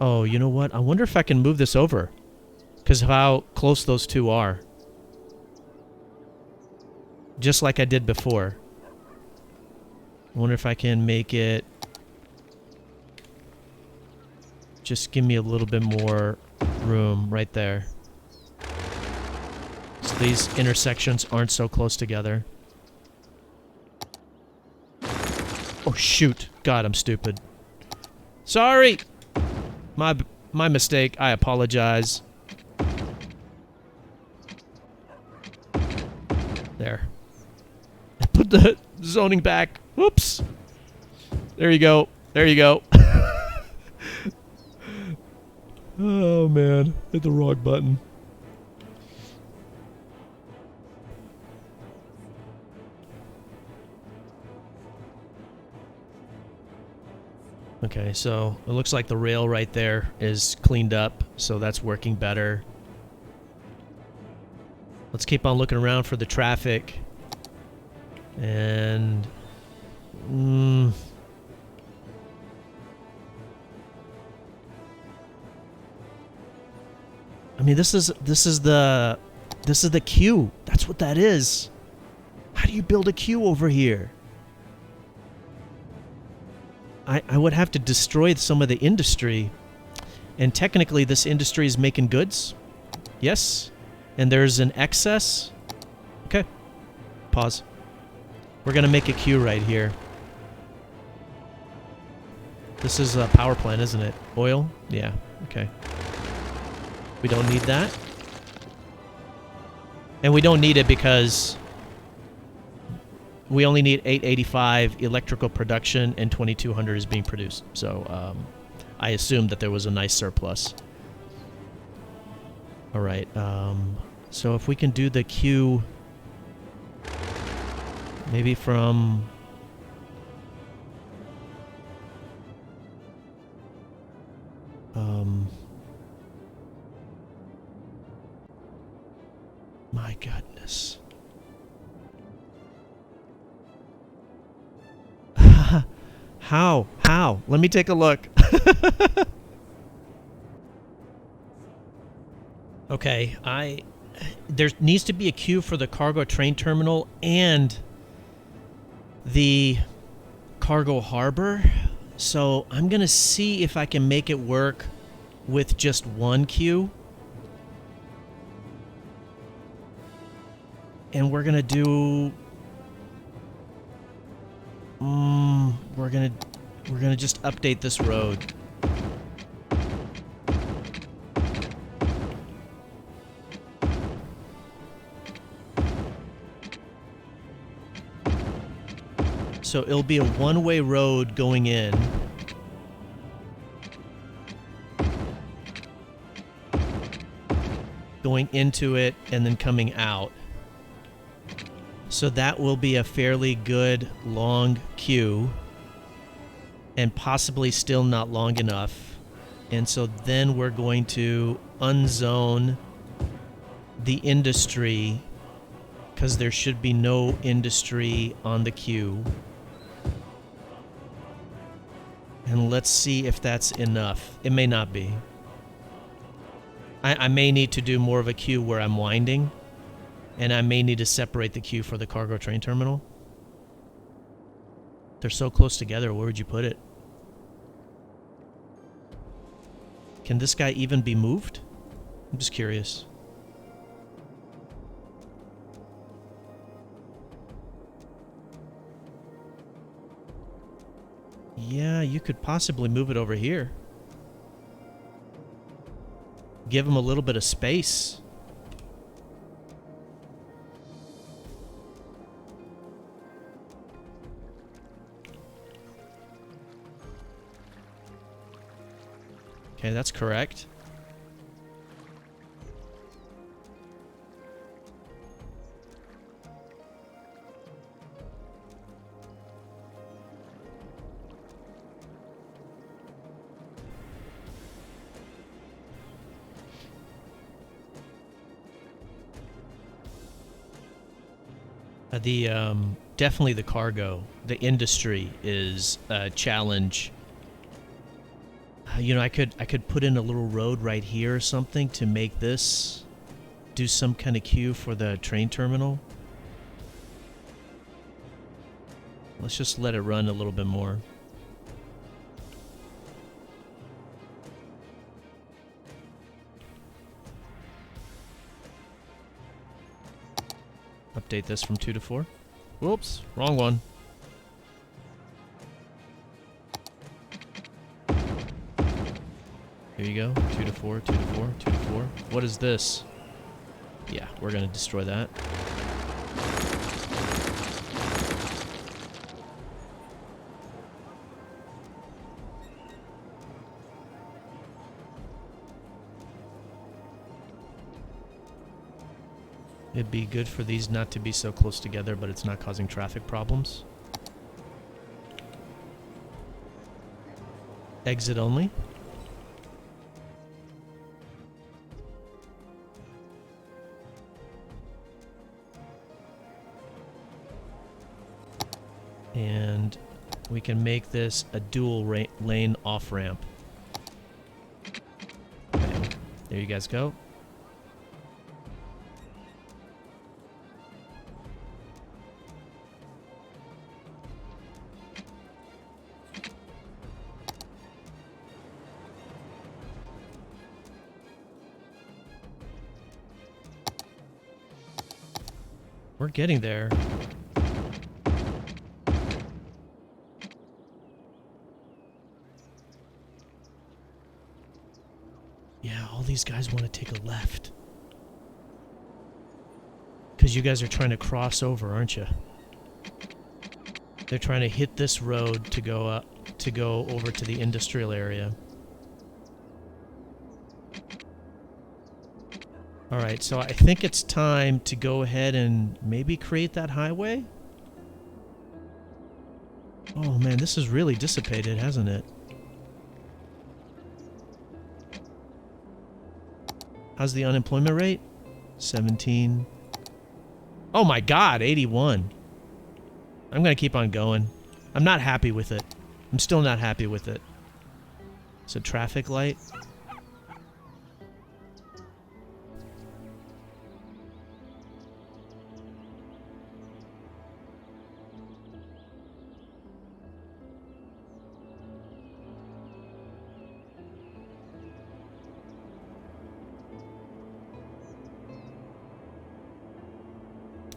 Oh, you know what? I wonder if I can move this over. Because of how close those two are. Just like I did before. I wonder if I can make it... Just give me a little bit more room right there. So these intersections aren't so close together. Oh, shoot. God, I'm stupid. Sorry! My mistake. I apologize. There. I put the zoning back. Whoops. There you go. There you go. Oh, man. Hit the wrong button. Okay, so it looks like the rail right there is cleaned up, so that's working better. Let's keep on looking around for the traffic. And... I mean, this is the queue. That's what that is. How do you build a queue over here? I would have to destroy some of the industry. And technically, this industry is making goods. Yes. And there's an excess. Okay. Pause. We're going to make a queue right here. This is a power plant, isn't it? Oil? Yeah. Okay. We don't need that. And we don't need it because we only need 885 electrical production and 2200 is being produced. So I assumed that there was a nice surplus. All right. So if we can do the queue maybe from... my goodness. How? How? Let me take a look. Okay, there needs to be a queue for the cargo train terminal and the cargo harbor. So I'm going to see if I can make it work with just one queue. And we're going to do... we're gonna just update this road. So it'll be a one-way road going in. Going into it and then coming out. So that will be a fairly good long queue. And possibly still not long enough. And so then we're going to unzone the industry because there should be no industry on the queue. And let's see if that's enough. It may not be. I may need to do more of a queue where I'm winding. And I may need to separate the queue for the cargo train terminal. They're so close together, where would you put it? Can this guy even be moved? I'm just curious. Yeah, you could possibly move it over here. Give him a little bit of space. Okay, that's correct. Definitely the cargo, the industry is a challenge. You know, I could put in a little road right here or something to make this do some kind of queue for the train terminal. Let's just let it run a little bit more. Update this from 2 to 4. Whoops, wrong one. Here you go. 2 to 4, 2 to 4, 2 to 4. What is this? Yeah, we're gonna destroy that. It'd be good for these not to be so close together, but it's not causing traffic problems. Exit only. And we can make this a dual lane off-ramp. Okay. There you guys go. We're getting there. Yeah, all these guys want to take a left. Because you guys are trying to cross over, aren't you? They're trying to hit this road to go up, to go over to the industrial area. Alright, so I think it's time to go ahead and maybe create that highway? Oh man, this is really dissipated, hasn't it? How's the unemployment rate? 17. Oh my god, 81. I'm gonna keep on going. I'm not happy with it. I'm still not happy with it. So traffic light.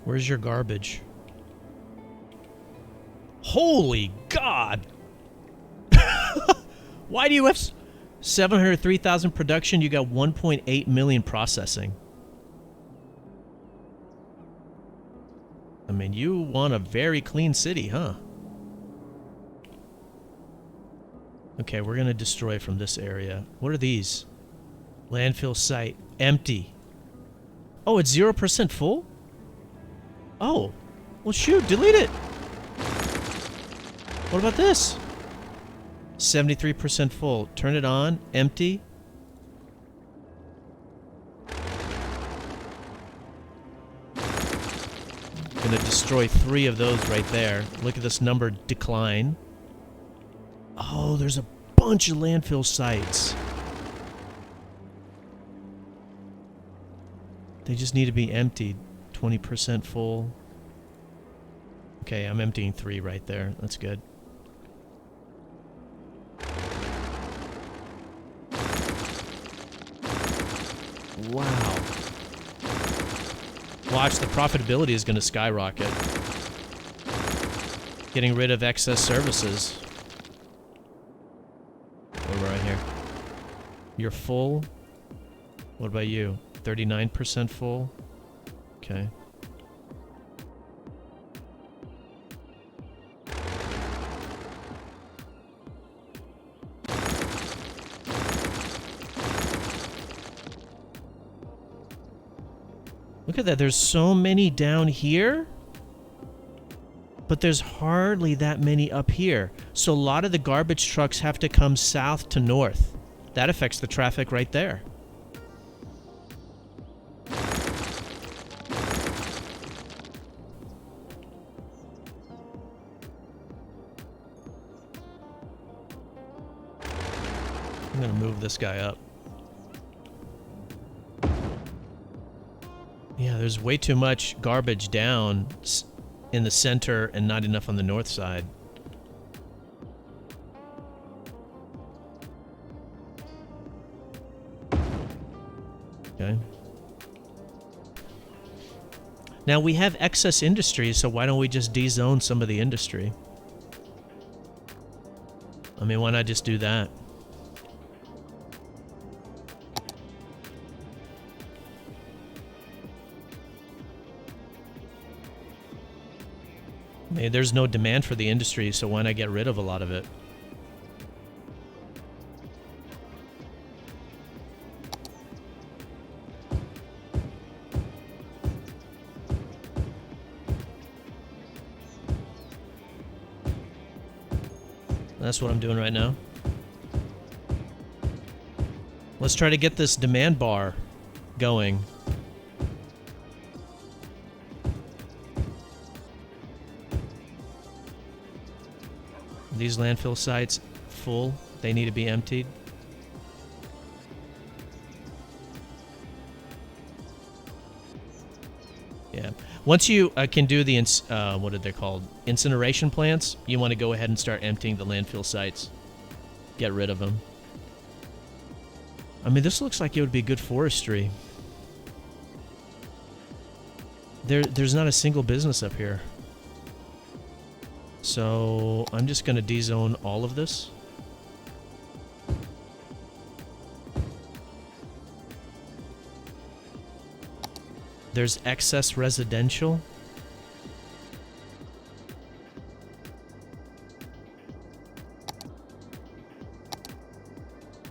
Where's your garbage? Holy God! Why do you have 703,000 production? You got 1.8 million processing. I mean, you want a very clean city, huh? Okay, we're gonna destroy from this area. What are these? Landfill site. Empty. Oh, it's 0% full? Oh, well shoot, delete it. What about this? 73% full. Turn it on, empty. Gonna destroy 3 of those right there. Look at this number decline. Oh, there's a bunch of landfill sites. They just need to be emptied. 20% full. Okay, I'm emptying 3 right there. That's good. Wow. Watch, the profitability is going to skyrocket. Getting rid of excess services. What about right here? You're full? What about you? 39% full? Okay. Look at that. There's so many down here, but there's hardly that many up here. So a lot of the garbage trucks have to come south to north. That affects the traffic right there. I'm gonna move this guy up. Yeah, there's way too much garbage down in the center and not enough on the north side. Okay. Now we have excess industry, so why don't we just dezone some of the industry? I mean, why not just do that? I mean, there's no demand for the industry, so why not get rid of a lot of it? That's what I'm doing right now. Let's try to get this demand bar going. These landfill sites full. They need to be emptied. Yeah. Once you can do the, what are they called? Incineration plants, you want to go ahead and start emptying the landfill sites. Get rid of them. I mean, this looks like it would be good forestry. There's not a single business up here. So I'm just going to dezone all of this. There's excess residential.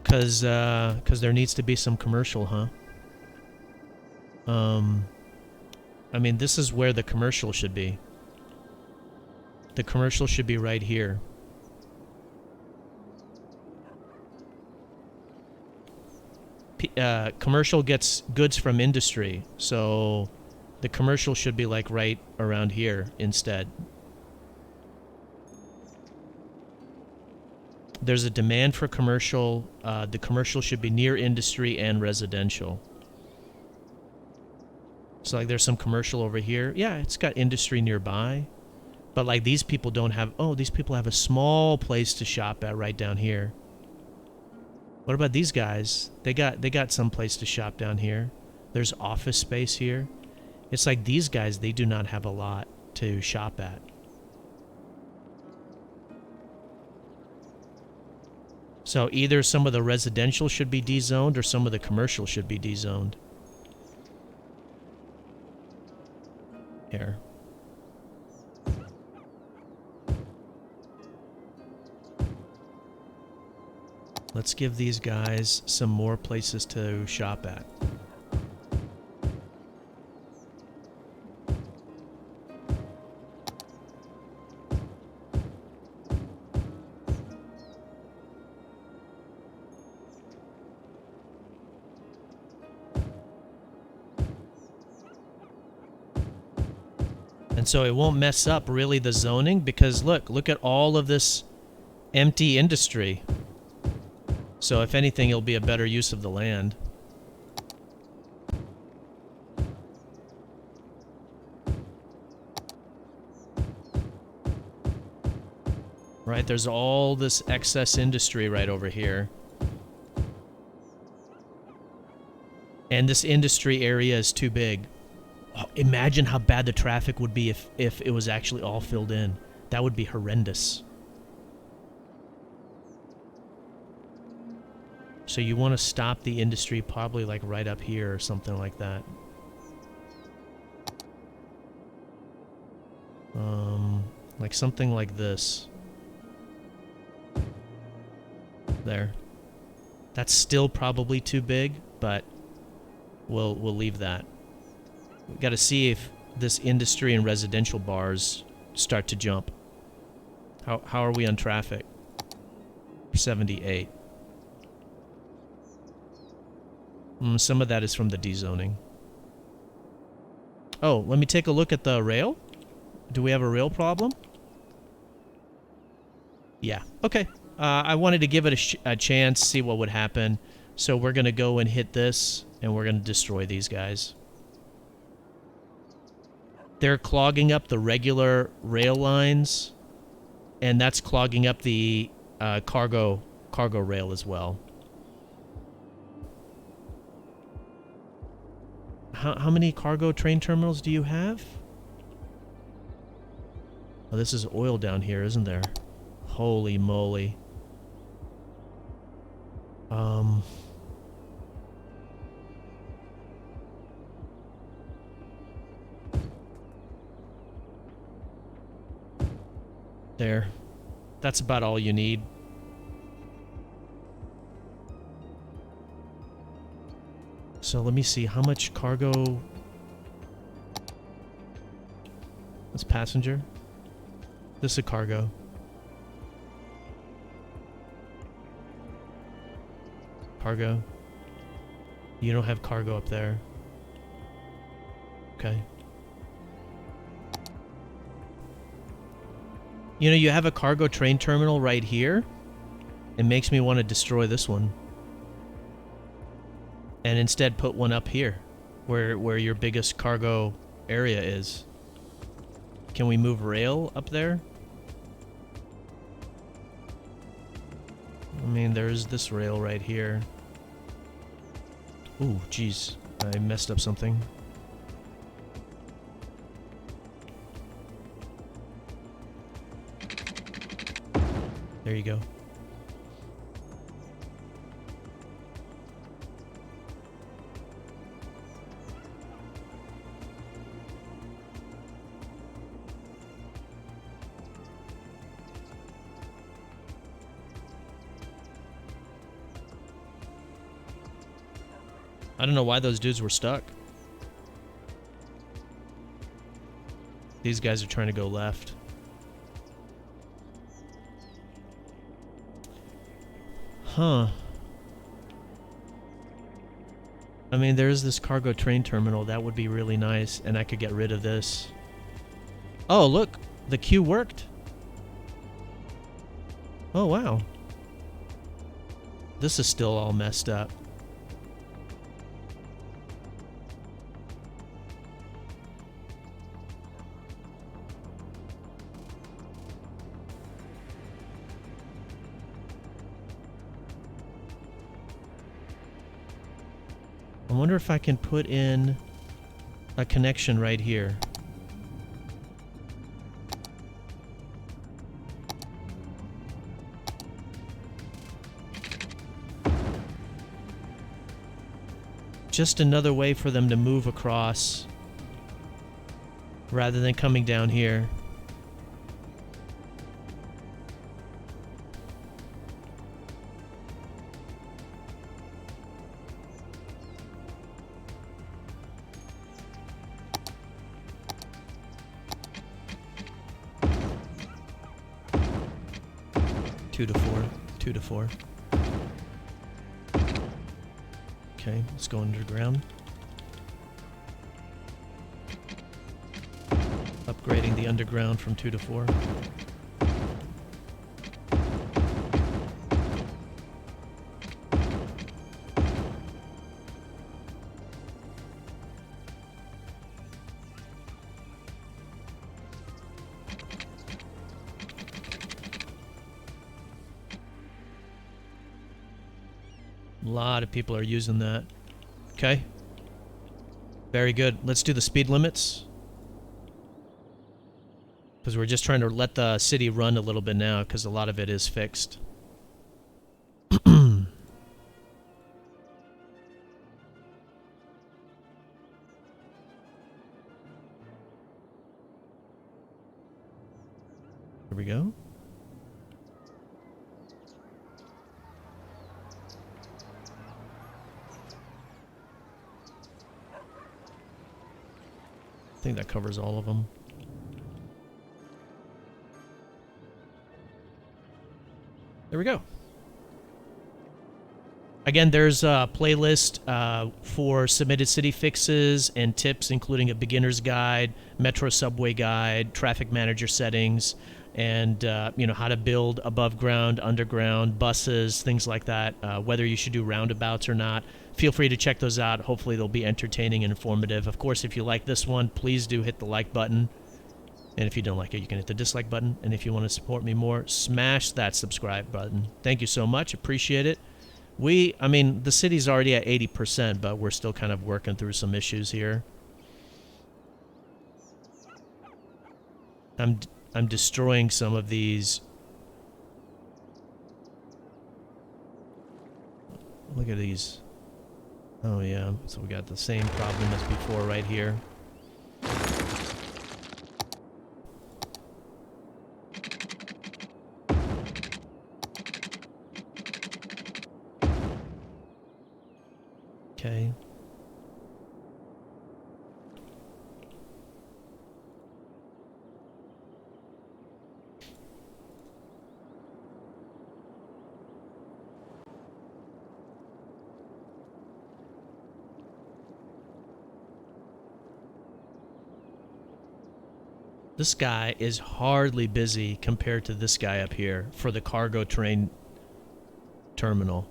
Because there needs to be some commercial, huh? I mean, this is where the commercial should be. The commercial should be right here. Commercial gets goods from industry, so the commercial should be like right around here instead. There's a demand for commercial. The commercial should be near industry and residential. So like there's some commercial over here. Yeah, it's got industry nearby. But like these people don't have, oh, these people have a small place to shop at right down here. What about these guys? They got some place to shop down here. There's office space here. It's like these guys, they do not have a lot to shop at. So either some of the residential should be dezoned or some of the commercial should be dezoned. Here. Let's give these guys some more places to shop at. And so it won't mess up really the zoning because look at all of this empty industry. So if anything, it'll be a better use of the land. Right, there's all this excess industry right over here. And this industry area is too big. Oh, imagine how bad the traffic would be if it was actually all filled in. That would be horrendous. So you want to stop the industry probably like right up here or something like that. Like something like this. There. That's still probably too big, but we'll leave that. We got to see if this industry and residential bars start to jump. How are we on traffic? 78. Some of that is from the dezoning. Oh, let me take a look at the rail. Do we have a rail problem? Yeah. Okay. I wanted to give it a chance, see what would happen. So we're going to go and hit this, and we're going to destroy these guys. They're clogging up the regular rail lines, and that's clogging up the cargo rail as well. How many cargo train terminals do you have? Oh, this is oil down here, isn't there? Holy moly. There. That's about all you need. So let me see, how much cargo... That's passenger. This is a cargo. Cargo. You don't have cargo up there. Okay. You know, you have a cargo train terminal right here. It makes me want to destroy this one. And instead put one up here, where your biggest cargo area is. Can we move rail up there? I mean, there's this rail right here. Ooh, jeez. I messed up something. There you go. I don't know why those dudes were stuck. These guys are trying to go left. Huh. I mean, there's this cargo train terminal. That would be really nice, and I could get rid of this. Oh, look! The queue worked! Oh, wow. This is still all messed up. I wonder if I can put in a connection right here. Just another way for them to move across rather than coming down here. Two to four. Okay, let's go underground. Upgrading the underground from 2 to 4. A lot of people are using that. Okay. Very good. Let's do the speed limits. Because we're just trying to let the city run a little bit now, because a lot of it is fixed. Here we go. think that covers all of them. There we go. Again, there's a playlist for submitted city fixes and tips, including a beginner's guide, metro subway guide, traffic manager settings, and you know, how to build above ground, underground, buses, things like that, whether you should do roundabouts or not. Feel free to check those out. Hopefully they'll be entertaining and informative. Of course, if you like this one, please do hit the like button. And if you don't like it, you can hit the dislike button. And if you want to support me more, smash that subscribe button. Thank you so much. Appreciate it. I mean, the city's already at 80%, but we're still kind of working through some issues here. I'm destroying some of these. Look at these. Oh yeah, so we got the same problem as before right here. Okay. This guy is hardly busy compared to this guy up here for the cargo train terminal.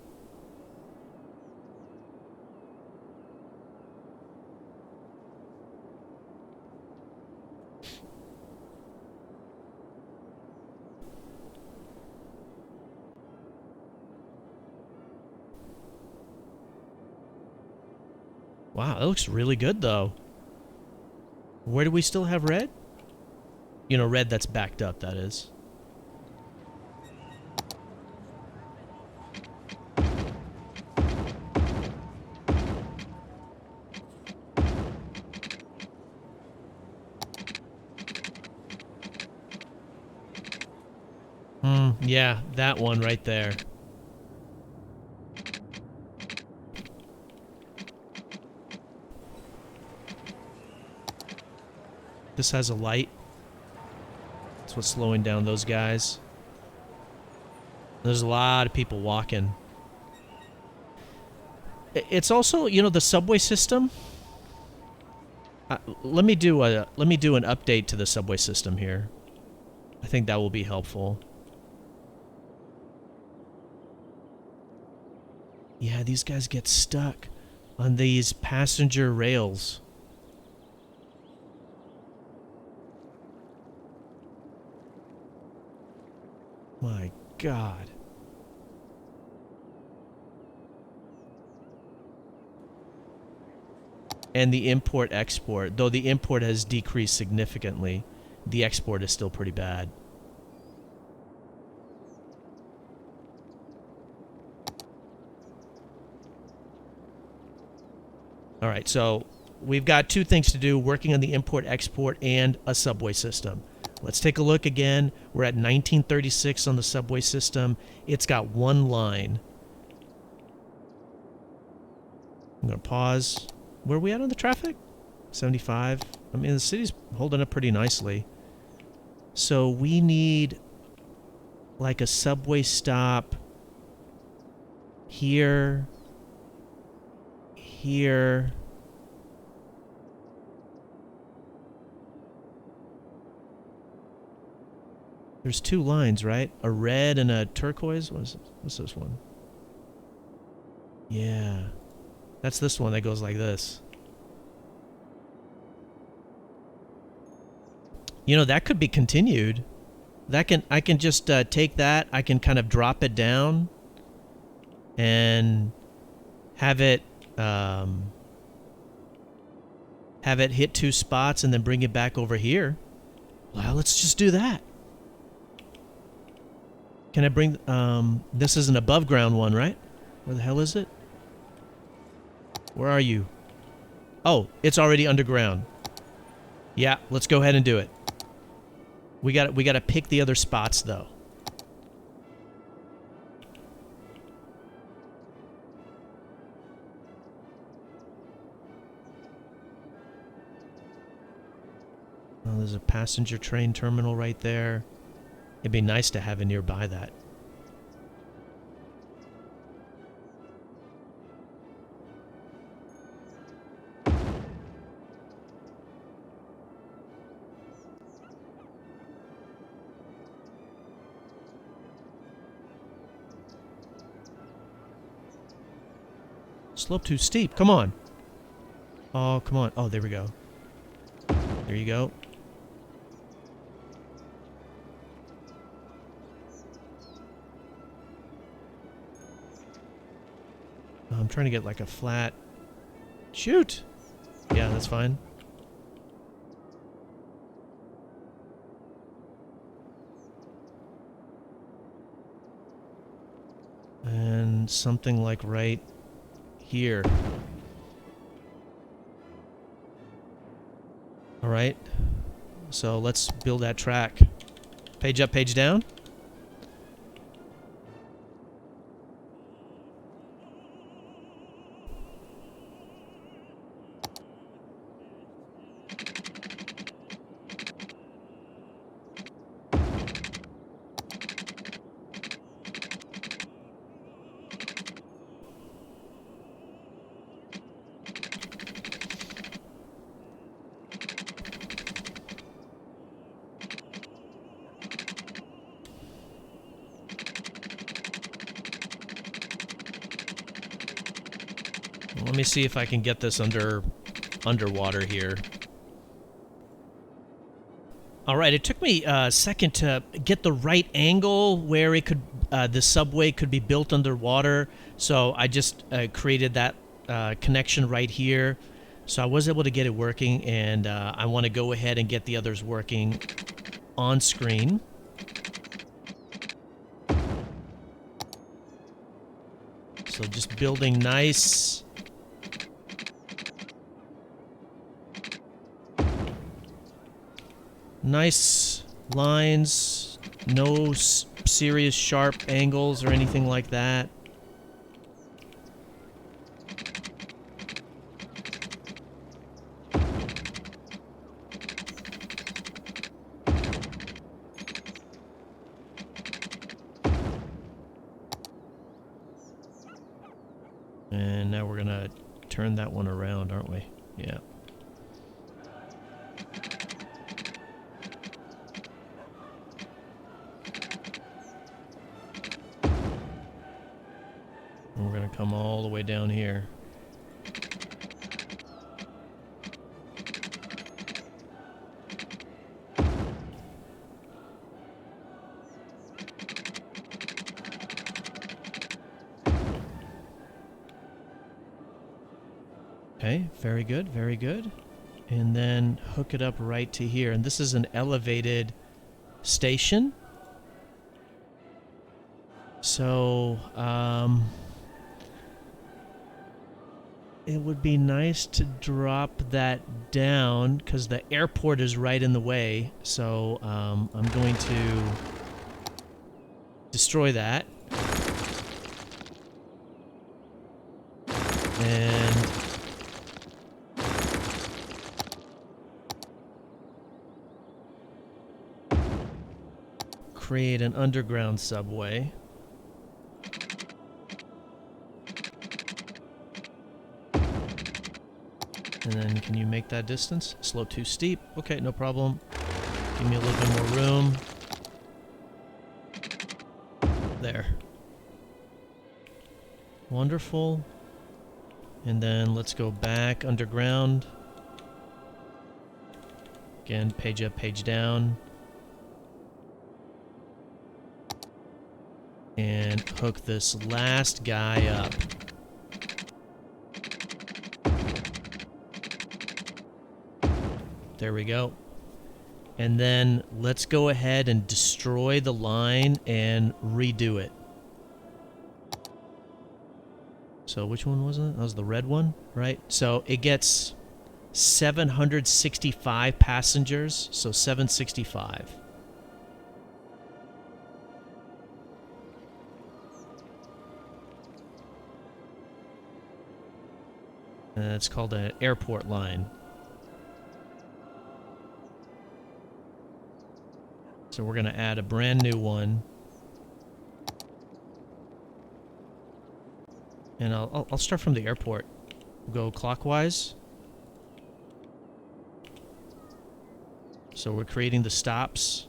Wow, that looks really good, though. Where do we still have red? You know, red that's backed up, that is. Yeah, that one right there. This has a light. That's what's slowing down those guys. There's a lot of people walking. It's also, you know, the subway system. Let me do an update to the subway system here. I think that will be helpful. Yeah, these guys get stuck on these passenger rails. My God. And the import-export, though the import has decreased significantly, the export is still pretty bad. All right, so we've got two things to do, working on the import-export and a subway system. Let's take a look again. We're at 1936 on the subway system. It's got one line. I'm going to pause. Where are we at on the traffic? 75. I mean, the city's holding up pretty nicely. So we need like a subway stop here, here. There's two lines, right? A red and a turquoise. What's this one? Yeah. That's this one that goes like this. You know, that could be continued. I can just take that. I can kind of drop it down and have it hit two spots and then bring it back over here. Well, let's just do that. Can I bring... this is an above ground one, right? Where the hell is it? Where are you? Oh, it's already underground. Yeah, let's go ahead and do it. We got to pick the other spots, though. there's a passenger train terminal right there. It'd be nice to have it nearby that. Slope too steep. Come on. Oh, come on. Oh, there we go. There you go. I'm trying to get like a flat... Shoot! Yeah, that's fine. And something like right here. Alright. So let's build that track. Page up, page down. Let me see if I can get this underwater here. All right, it took me a second to get the right angle where it could, the subway could be built underwater. So I just created that connection right here. So I was able to get it working, and I want to go ahead and get the others working on screen. So just building nice. Nice lines, no serious sharp angles or anything like that. And now we're gonna turn that one around, aren't we? Yeah. And we're gonna come all the way down here. Okay, very good, very good. And then hook it up right to here. And this is an elevated station. So, it would be nice to drop that down because the airport is right in the way. So, I'm going to destroy that. And create an underground subway. And then can you make that distance? Slope too steep. Okay, no problem. Give me a little bit more room. There. Wonderful. And then let's go back underground. Again, page up, page down. And hook this last guy up. There we go. And then let's go ahead and destroy the line and redo it. So which one was it? That was the red one, right? So it gets 765 passengers, so 765. And it's called an airport line. So we're going to add a brand new one. And I'll start from the airport. Go clockwise. So we're creating the stops.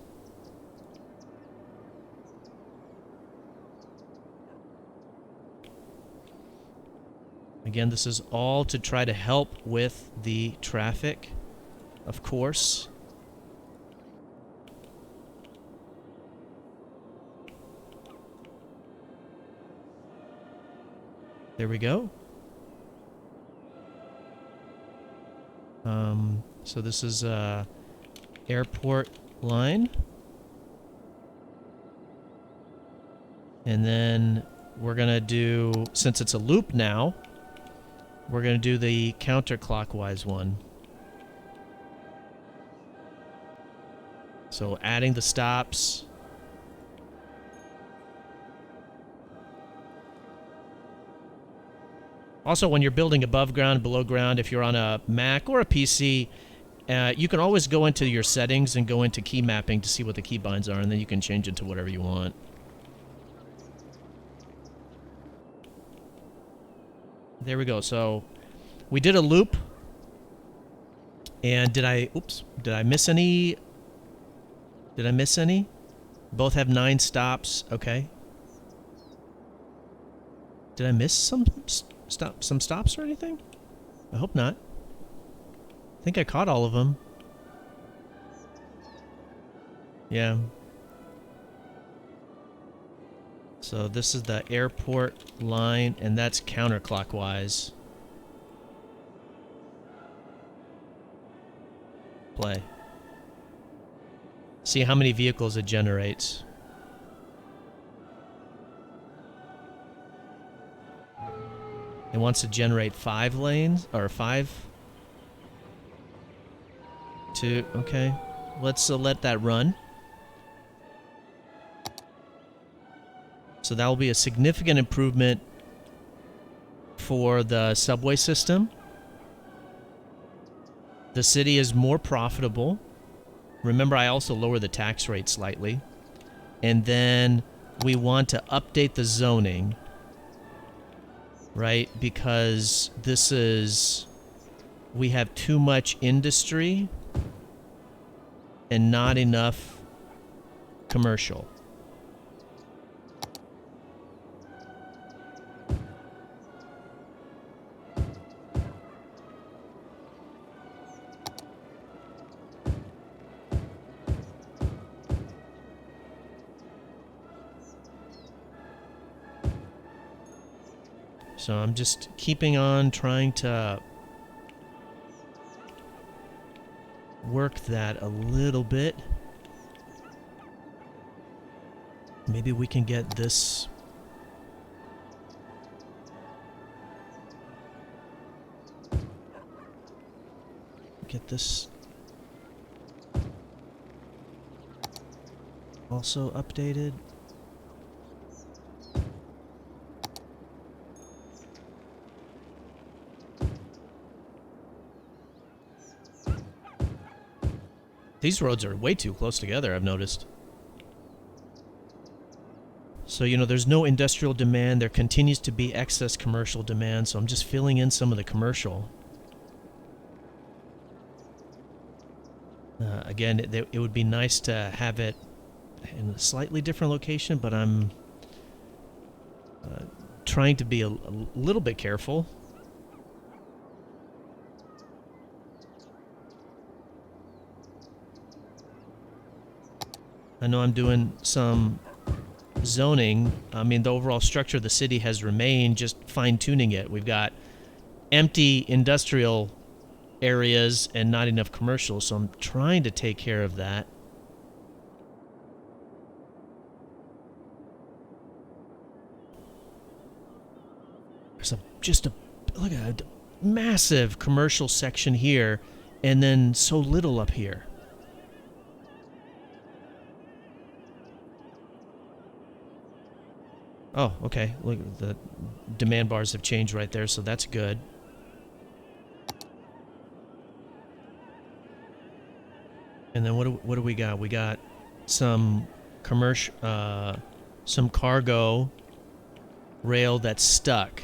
Again, this is all to try to help with the traffic, of course. There we go. So this is airport line. And then we're going to do, since it's a loop now, we're going to do the counterclockwise one. So adding the stops. Also, when you're building above ground, below ground, if you're on a Mac or a PC, you can always go into your settings and go into key mapping to see what the keybinds are, and then you can change it to whatever you want. There we go. So we did a loop. And did I miss any? Did I miss any? Both have 9 stops. Okay. Did I miss some stops or anything? I hope not. I think I caught all of them. Yeah. So this is the airport line, and that's counterclockwise. Play. See how many vehicles it generates. It wants to generate 5 lanes, or 5. 2, okay. Let's let that run. So that will be a significant improvement for the subway system. The city is more profitable. Remember, I also lower the tax rate slightly. And then we want to update the zoning, right? because this is, we have too much industry and not enough commercial. So I'm just keeping on trying to work that a little bit. Maybe we can get this. Get this also updated. These roads are way too close together, I've noticed. So, you know, there's no industrial demand. There continues to be excess commercial demand, so I'm just filling in some of the commercial. Again, it would be nice to have it in a slightly different location, but I'm trying to be a little bit careful. I know I'm doing some zoning. I mean, the overall structure of the city has remained, just fine-tuning it. We've got empty industrial areas and not enough commercial, so I'm trying to take care of that. There's look at a massive commercial section here, and then so little up here. Oh, okay. Look, the demand bars have changed right there, so that's good. And then what do we got? We got some commercial, some cargo rail that's stuck.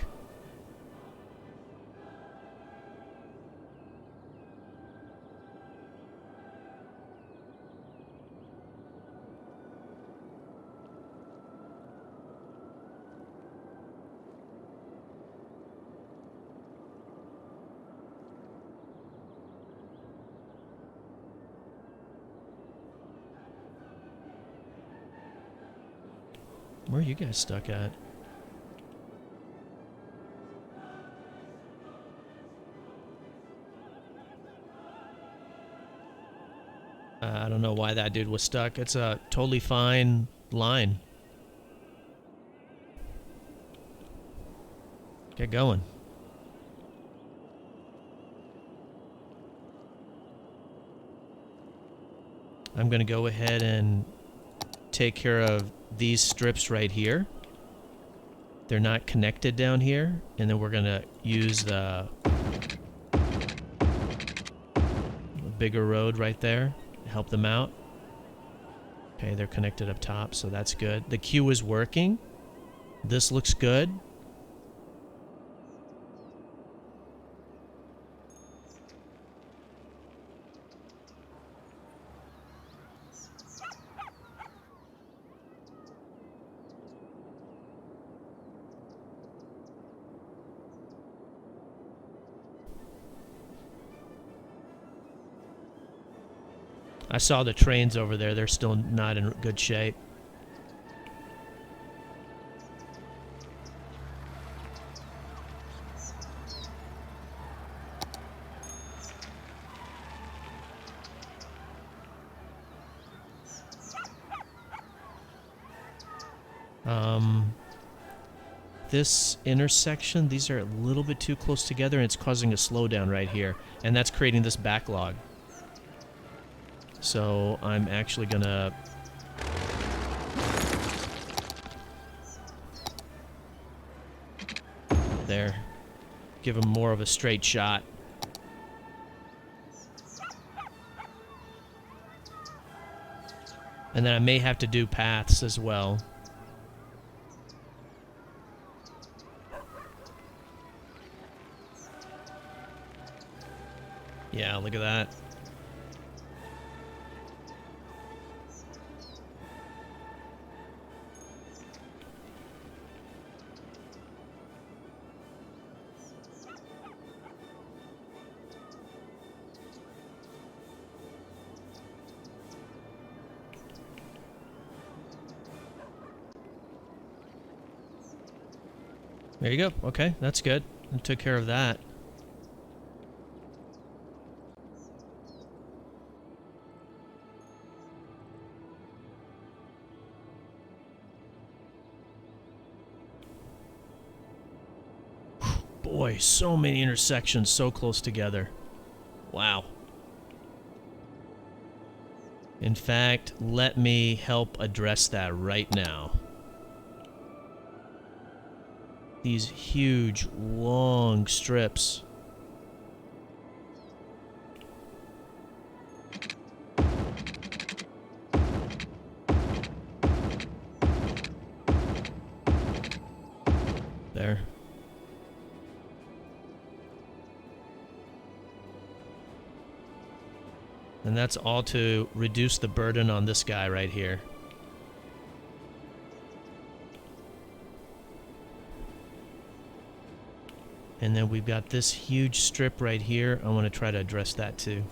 Where are you guys stuck at? I don't know why that dude was stuck. It's a totally fine line. Get going. I'm going to go ahead and take care of these strips right here. They're not connected down here. And then we're going to use the bigger road right there to help them out. Okay, they're connected up top, so that's good. The queue is working. This looks good. I saw the trains over there. They're still not in good shape. This intersection, these are a little bit too close together, and it's causing a slowdown right here. And that's creating this backlog. So I'm actually gonna there, give him more of a straight shot. And then I may have to do paths as well. Yeah, look at that. There you go. Okay, that's good. I took care of that. Boy, so many intersections so close together. Wow. In fact, let me help address that right now. These huge, long strips. There. And that's all to reduce the burden on this guy right here. And then we've got this huge strip right here. I want to try to address that too.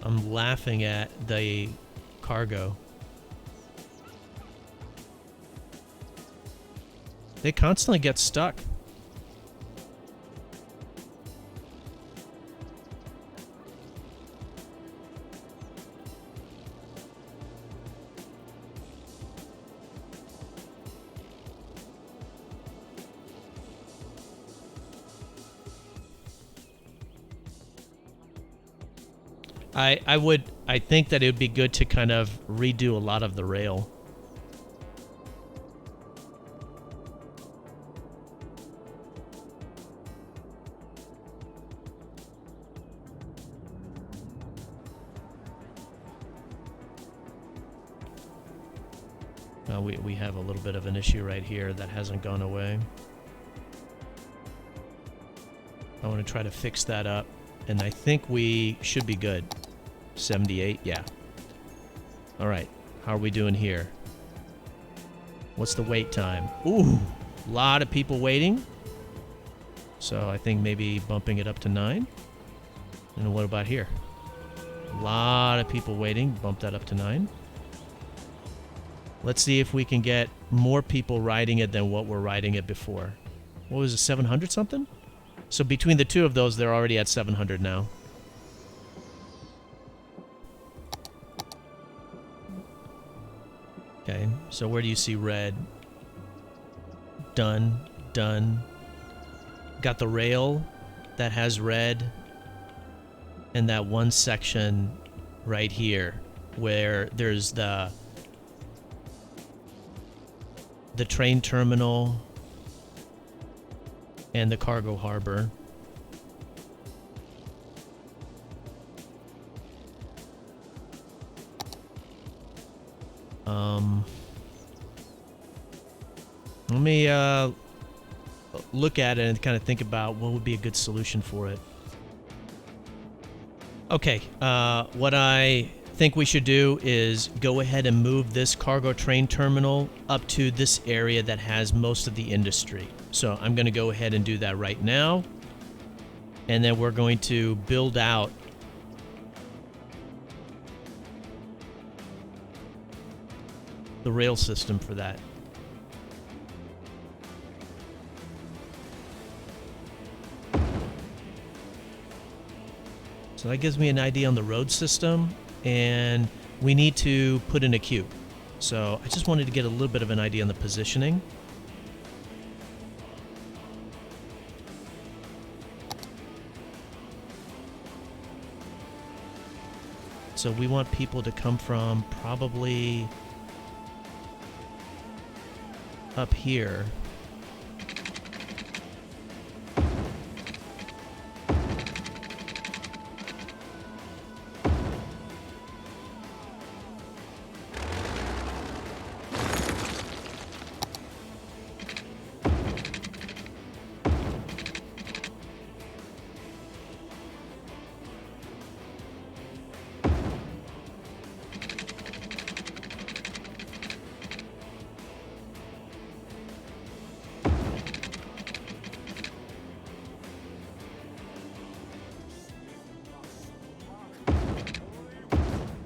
I'm laughing at the cargo. They constantly get stuck. I think that it would be good to kind of redo a lot of the rail. We have a little bit of an issue right here that hasn't gone away. I want to try to fix that up, and I think we should be good. 78, yeah. All right, how are we doing here? What's the wait time? Ooh, a lot of people waiting. So I think maybe bumping it up to 9. And what about here? A lot of people waiting. Bump that up to 9. Let's see if we can get more people riding it than what were riding it before. What was it, 700 something? So between the two of those, they're already at 700 now. Okay, so where do you see red? Done, done. Got the rail that has red, and that one section right here where there's the train terminal and the cargo harbor. Let me look at it and kind of think about what would be a good solution for it. Okay, what I think we should do is go ahead and move this cargo train terminal up to this area that has most of the industry. So I'm going to go ahead and do that right now. And then we're going to build out the rail system for that. So that gives me an idea on the road system, and we need to put in a queue. So I just wanted to get a little bit of an idea on the positioning. So we want people to come from probably up here.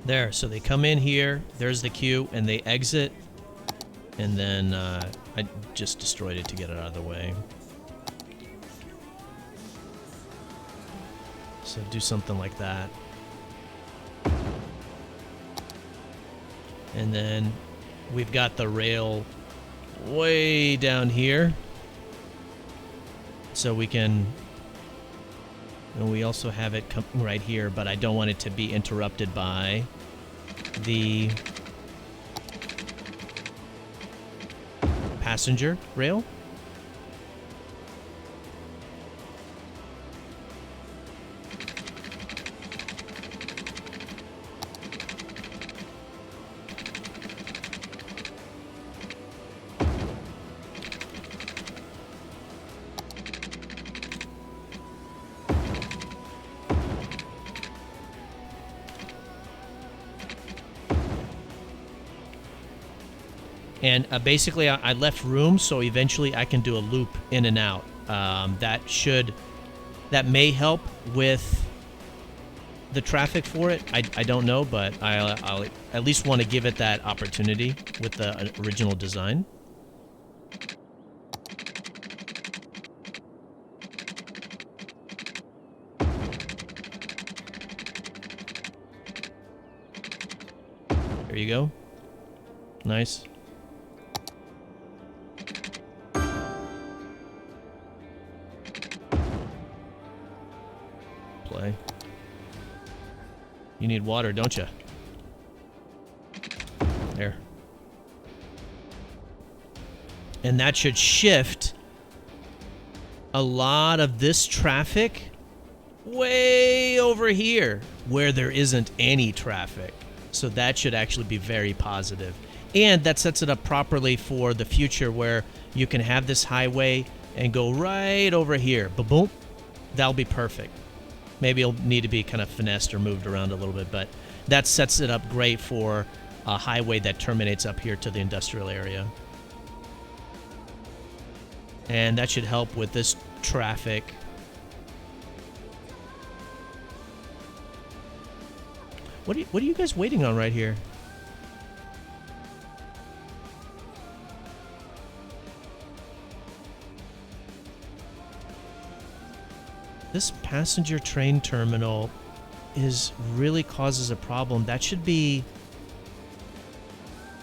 There, so they come in here, there's the queue, and they exit, and then I just destroyed it to get it out of the way. So do something like that. And then we've got the rail way down here. So we can... And we also have it come right here, but I don't want it to be interrupted by the passenger rail. And basically, I left room so eventually I can do a loop in and out. That may help with the traffic for it. I don't know, but I'll at least want to give it that opportunity with the original design. There you go. Nice. Play. You need water, don't you? There. And that should shift a lot of this traffic way over here where there isn't any traffic. So that should actually be very positive. And that sets it up properly for the future where you can have this highway and go right over here. Ba-boom. That'll be perfect. Maybe it'll need to be kind of finessed or moved around a little bit, but that sets it up great for a highway that terminates up here to the industrial area. And that should help with this traffic. What are you guys waiting on right here? This passenger train terminal really causes a problem. That should be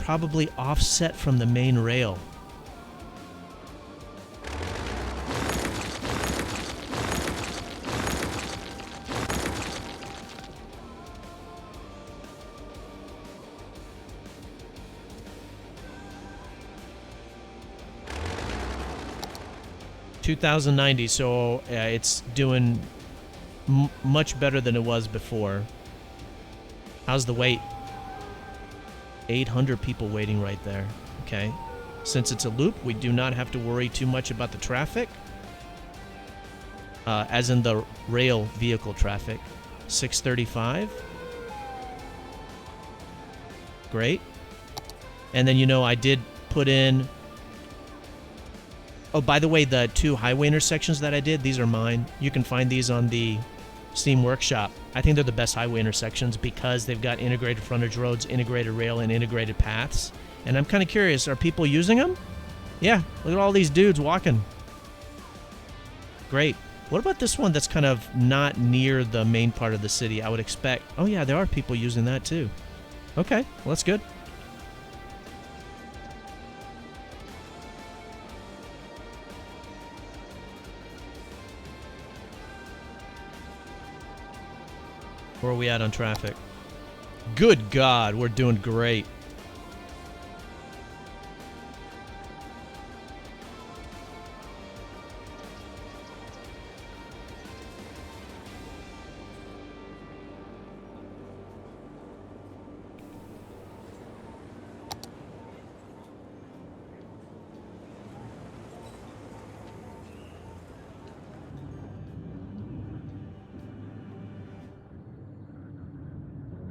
probably offset from the main rail. 2090, so it's doing much better than it was before. How's the wait? 800 people waiting right there. Okay. Since it's a loop, we do not have to worry too much about the traffic. As in the rail vehicle traffic. 635. Great. And then, you know, I did put in... Oh, by the way, the 2 highway intersections that I did, these are mine. You can find these on the Steam Workshop. I think they're the best highway intersections because they've got integrated frontage roads, integrated rail, and integrated paths. And I'm kind of curious, are people using them? Yeah, look at all these dudes walking. Great. What about this one that's kind of not near the main part of the city? I would expect... Oh, yeah, there are people using that too. Okay, well, that's good. Where are we at on traffic? Good God, we're doing great.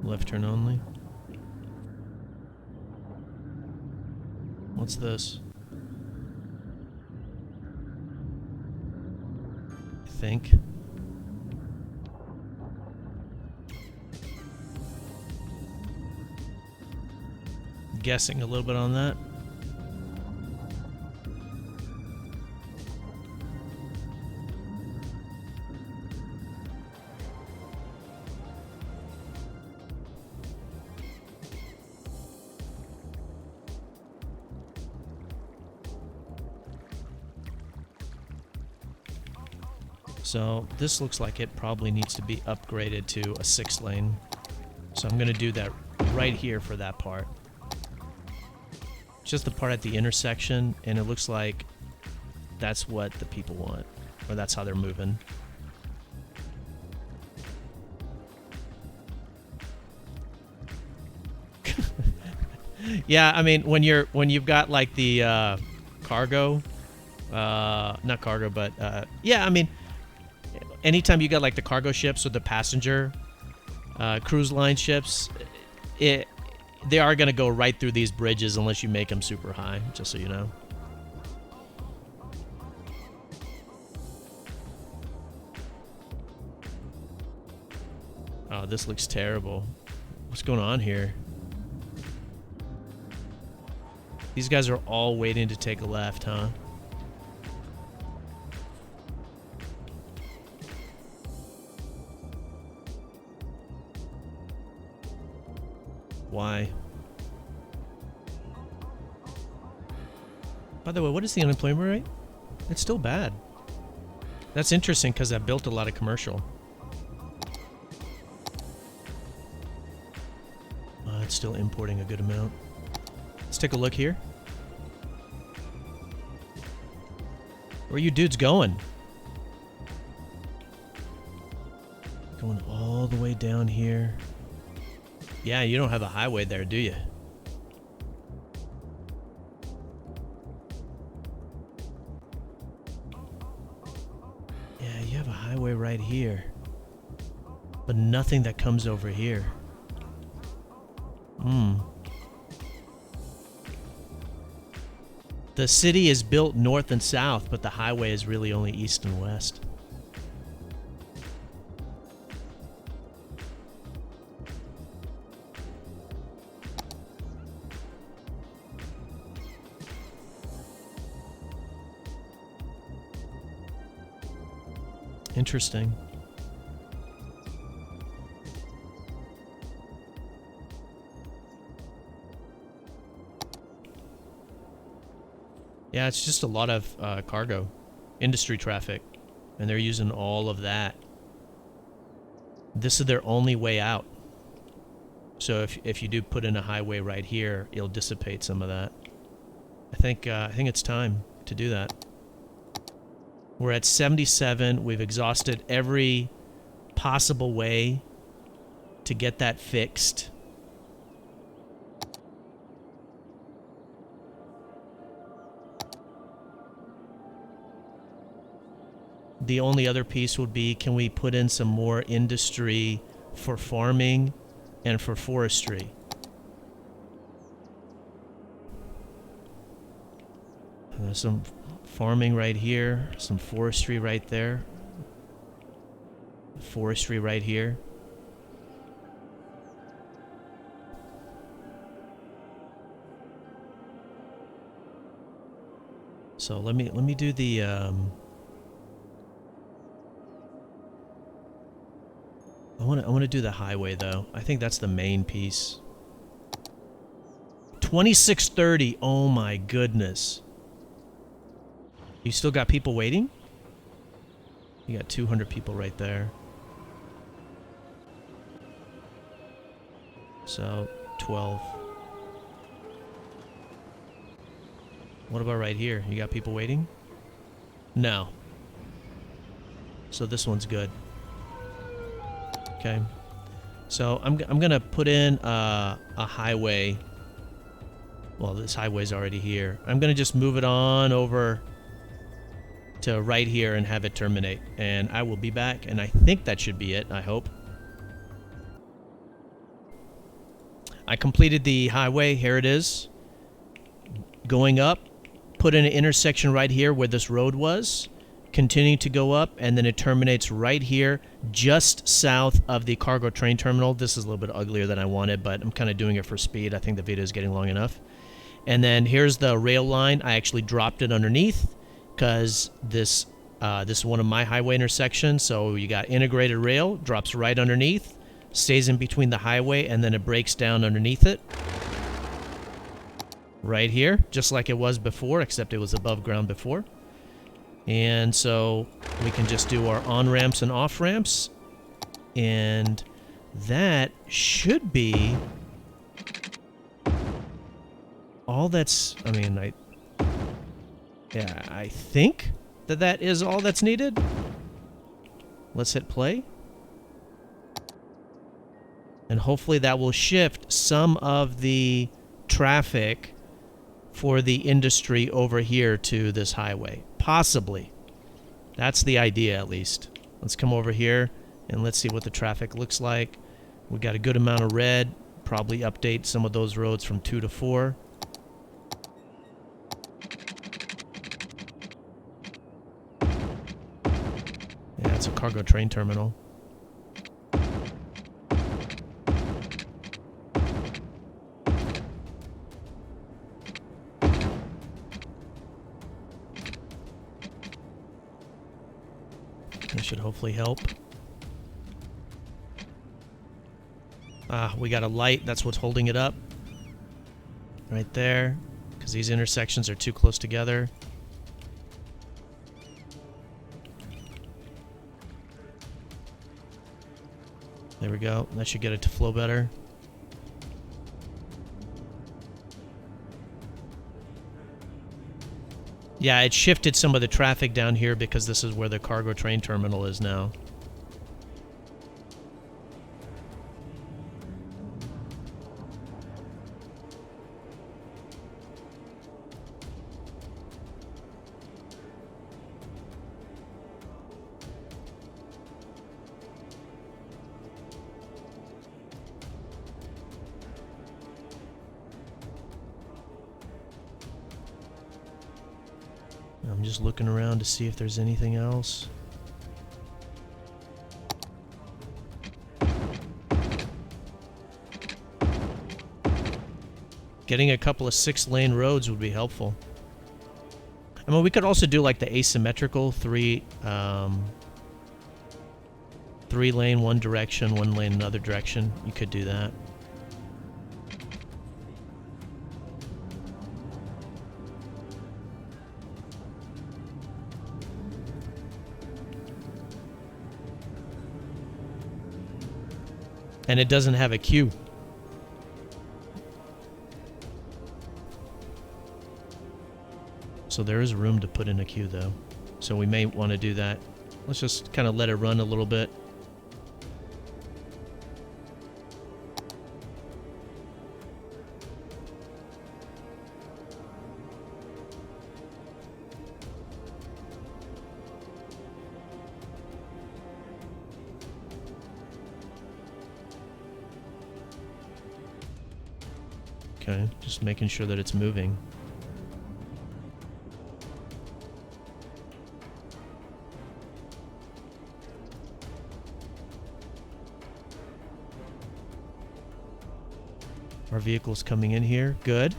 Left turn only. What's this? I think. Guessing a little bit on that. So this looks like it probably needs to be upgraded to a 6-lane. So I'm going to do that right here for that part. Just the part at the intersection, and it looks like that's what the people want, or that's how they're moving. Yeah, I mean, when you've got like the cargo, not cargo, but yeah, I mean, anytime you got like the cargo ships or the passenger cruise line ships, they are going to go right through these bridges unless you make them super high, just so you know. Oh, this looks terrible. What's going on here? These guys are all waiting to take a left, huh? Why? By the way, what is the unemployment rate? It's still bad. That's interesting because I built a lot of commercial. it's still importing a good amount. Let's take a look here. Where are you dudes going? Going all the way down here. Yeah, you don't have a highway there, do you? Yeah, you have a highway right here. But nothing that comes over here. The city is built north and south, but the highway is really only east and west. Interesting. Yeah, it's just a lot of cargo, industry traffic, and they're using all of that. This is their only way out. So if you do put in a highway right here, it'll dissipate some of that. I think it's time to do that. We're at 77. We've exhausted every possible way to get that fixed. The only other piece would be, can we put in some more industry for farming and for forestry? There's some farming right here, some forestry right there, forestry right here. So let me do the I want to do the highway though. I think that's the main piece. 2630. Oh my goodness. You still got people waiting? You got 200 people right there. So 12. What about right here? You got people waiting? No. So this one's good. Okay. So I'm gonna put in a highway. Well, this highway's already here. I'm gonna just move it on over to right here and have it terminate. And I will be back, and I think that should be it, I hope. I completed the highway. Here it is. Going up, put in an intersection right here where this road was. Continuing to go up, and then it terminates right here, just south of the cargo train terminal. This is a little bit uglier than I wanted, but I'm kind of doing it for speed. I think the video is getting long enough. And then here's the rail line. I actually dropped it underneath because this is one of my highway intersections. So you got integrated rail, drops right underneath, stays in between the highway, and then it breaks down underneath it. Right here, just like it was before, except it was above ground before. And so we can just do our on-ramps and off-ramps. And that should be all that's, I mean, I think that is all that's needed. Let's hit play. And hopefully that will shift some of the traffic for the industry over here to this highway. Possibly. That's the idea, at least. Let's come over here and let's see what the traffic looks like. We got a good amount of red. Probably update some of those roads from 2 to 4. Yeah, it's a cargo train terminal. That should hopefully help. We got a light. That's what's holding it up. Right there. Because these intersections are too close together. There we go. That should get it to flow better. Yeah, it shifted some of the traffic down here because this is where the cargo train terminal is now. I'm just looking around to see if there's anything else. Getting a couple of 6-lane roads would be helpful. I mean, we could also do like the asymmetrical 3-lane, one direction, 1 lane another direction. You could do that. And it doesn't have a queue. So there is room to put in a queue though. So we may want to do that. Let's just kind of let it run a little bit. Okay, just making sure that it's moving. Our vehicle's coming in here. Good.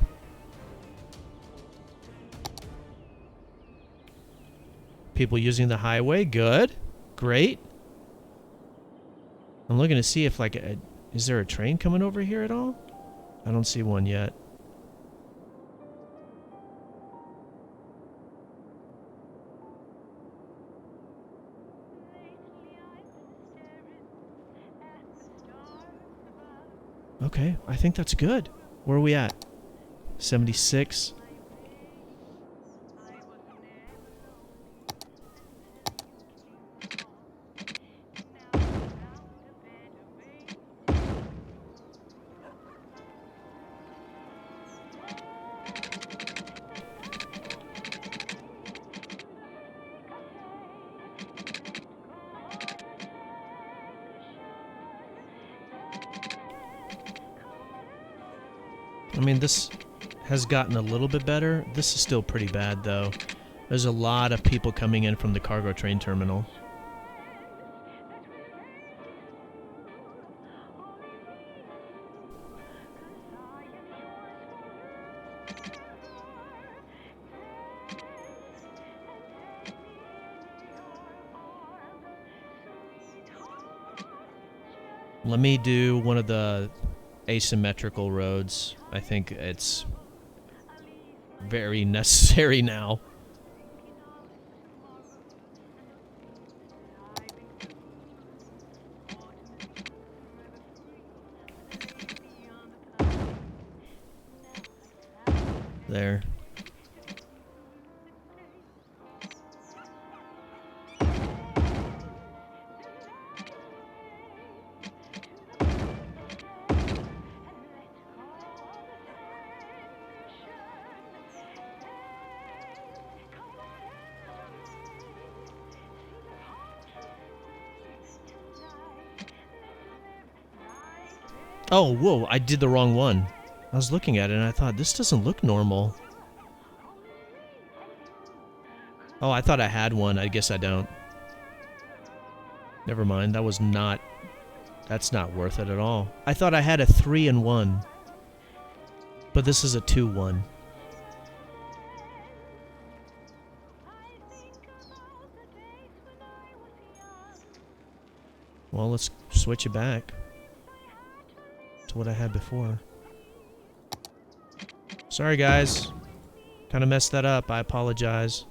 People using the highway. Good. Great. I'm looking to see if like is there a train coming over here at all? I don't see one yet. Okay, I think that's good. Where are we at? 76. I mean, this has gotten a little bit better. This is still pretty bad, though. There's a lot of people coming in from the cargo train terminal. Let me do one of the asymmetrical roads. I think it's very necessary now. There. Oh, whoa, I did the wrong one. I was looking at it and I thought, this doesn't look normal. Oh, I thought I had one. I guess I don't. Never mind, that was not... That's not worth it at all. I thought I had a 3 and 1. But this is a 2-1. Well, let's switch it back to what I had before. Sorry, guys. Kind of messed that up. I apologize.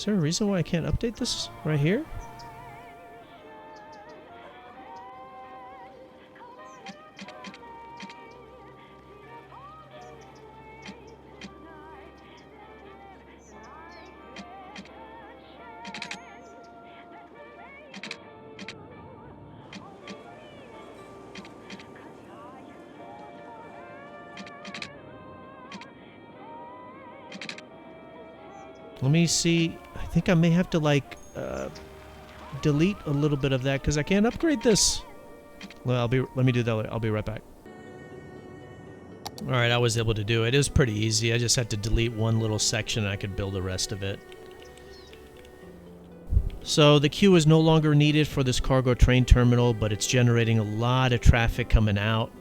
Is there a reason why I can't update this right here? Let me see. I think I may have to like delete a little bit of that because I can't upgrade this. Well, let me do that later. I'll be right back. All right, I was able to do it. It was pretty easy. I just had to delete one little section and I could build the rest of it. So the queue is no longer needed for this cargo train terminal, but it's generating a lot of traffic coming out.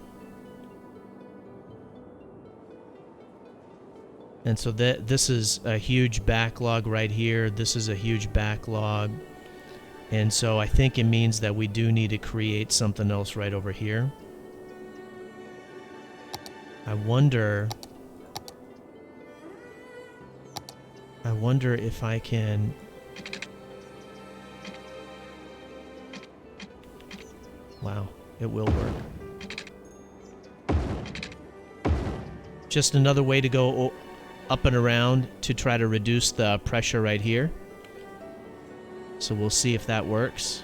And so this is a huge backlog right here. This is a huge backlog. And so I think it means that we do need to create something else right over here. I wonder if I can... Wow, it will work. Just another way to go up and around to try to reduce the pressure right here. So we'll see if that works.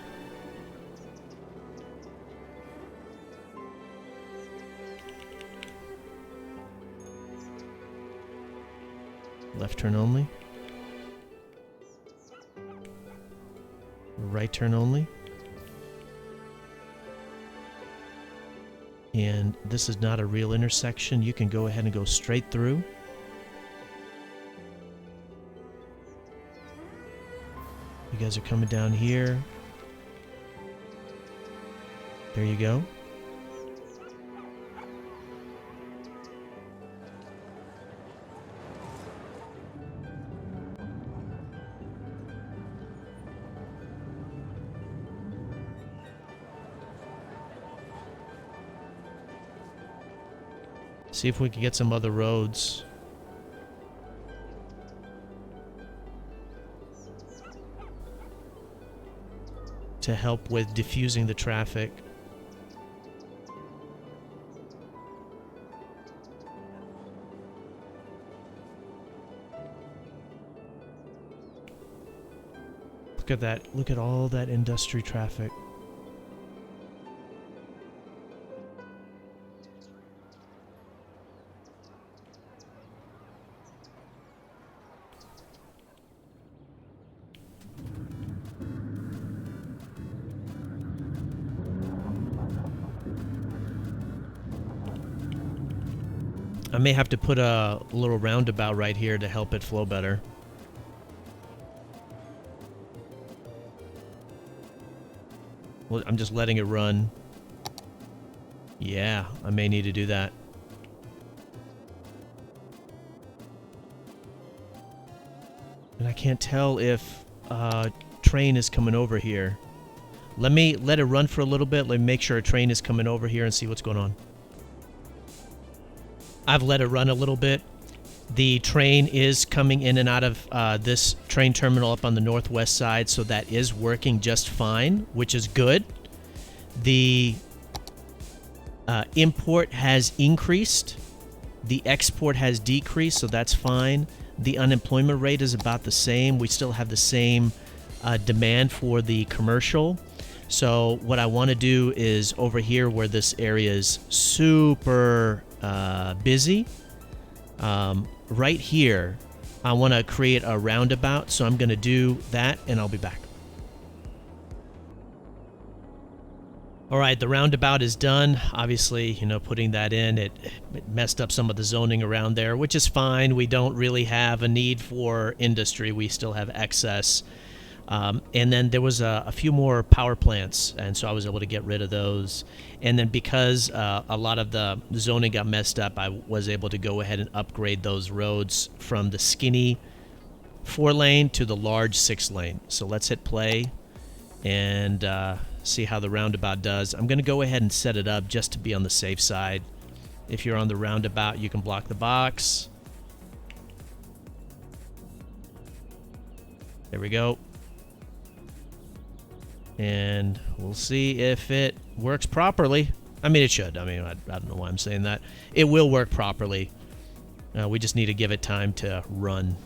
Left turn only. Right turn only. And this is not a real intersection. You can go ahead and go straight through. You guys are coming down here. There you go. See if we can get some other roads. To help with diffusing the traffic. Look at that. Look at all that industry traffic. I may have to put a little roundabout right here to help it flow better. Well, I'm just letting it run. Yeah, I may need to do that. And I can't tell if train is coming over here. Let me let it run for a little bit. Let me make sure a train is coming over here and see what's going on. I've let it run a little bit. The train is coming in and out of this train terminal up on the northwest side, so that is working just fine, which is good. The import has increased. The export has decreased, so that's fine. The unemployment rate is about the same. We still have the same demand for the commercial. So what I want to do is over here where this area is super busy, right here, I want to create a roundabout. So I'm going to do that and I'll be back. All right, the roundabout is done. Obviously, you know, putting that in, it messed up some of the zoning around there, which is fine. We don't really have a need for industry. We still have excess. And then there was a few more power plants, and so I was able to get rid of those. And then because a lot of the zoning got messed up, I was able to go ahead and upgrade those roads from the skinny 4-lane to the large 6-lane. So let's hit play and see how the roundabout does. I'm going to go ahead and set it up just to be on the safe side. If you're on the roundabout, you can block the box. There we go. And we'll see if it works properly. I mean, it should. I mean, I don't know why I'm saying that. It will work properly. We just need to give it time to run.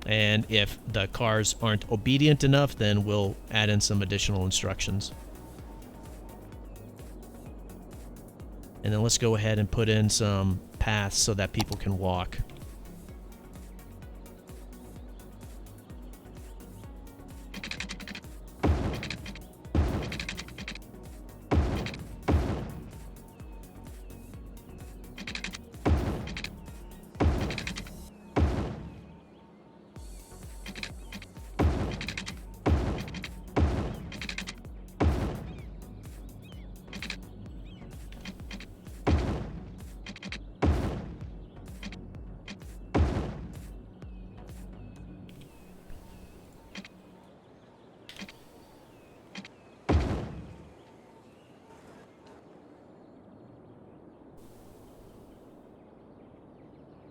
And if the cars aren't obedient enough, then we'll add in some additional instructions. And then let's go ahead and put in some paths so that people can walk.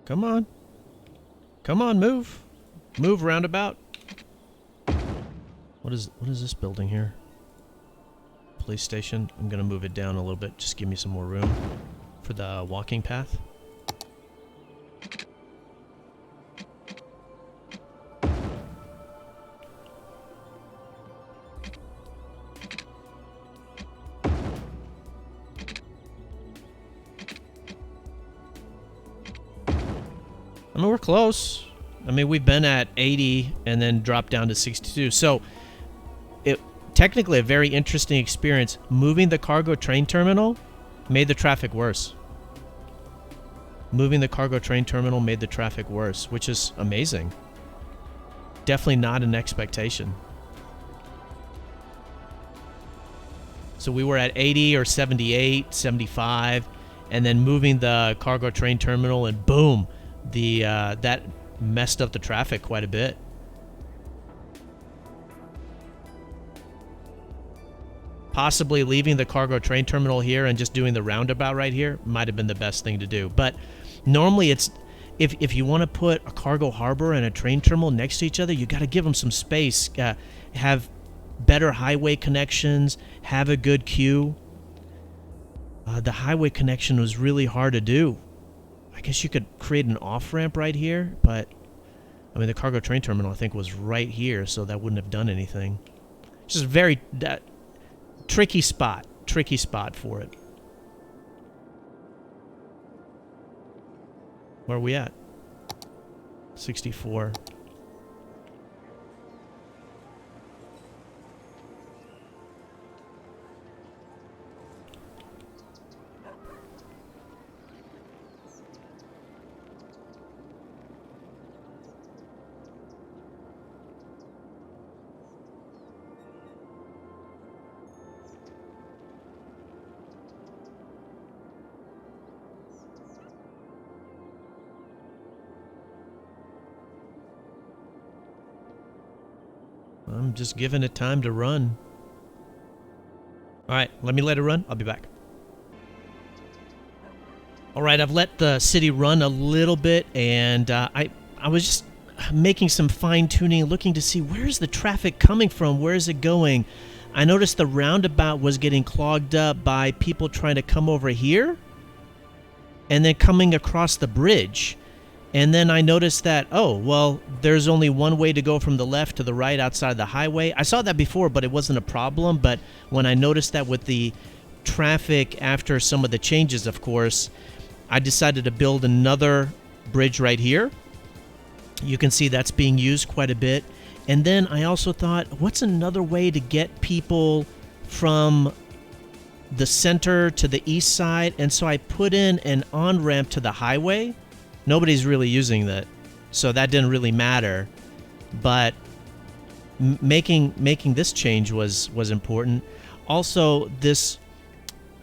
Come on. Come on, move. Move roundabout. What is this building here? Police station. I'm going to move it down a little bit. Just give me some more room for the walking path. I mean, we're close. I mean, we've been at 80 and then dropped down to 62. So, technically a very interesting experience. Moving the cargo train terminal made the traffic worse. Moving the cargo train terminal made the traffic worse, which is amazing. Definitely not an expectation. So we were at 80 or 78, 75, and then moving the cargo train terminal, and boom, that messed up the traffic quite a bit. Possibly leaving the cargo train terminal here and just doing the roundabout right here might have been the best thing to do. But normally it's, if you want to put a cargo harbor and a train terminal next to each other, you got to give them some space, have better highway connections, have a good queue. The highway connection was really hard to do. I guess you could create an off-ramp right here, but I mean, the cargo train terminal I think was right here, so that wouldn't have done anything. Just very tricky spot for it. Where are we at? 64. I'm just giving it time to run. All right, let it run. I'll be back. All right, I've let the city run a little bit, and I was just making some fine-tuning, looking to see where's the traffic coming from, where is it going. I noticed the roundabout was getting clogged up by people trying to come over here and then coming across the bridge. And then I noticed that, oh, well, there's only one way to go from the left to the right outside the highway. I saw that before, but it wasn't a problem. But when I noticed that with the traffic after some of the changes, of course, I decided to build another bridge right here. You can see that's being used quite a bit. And then I also thought, what's another way to get people from the center to the east side? And so I put in an on-ramp to the highway. Nobody's really using that, so that didn't really matter. But making this change was important. Also, this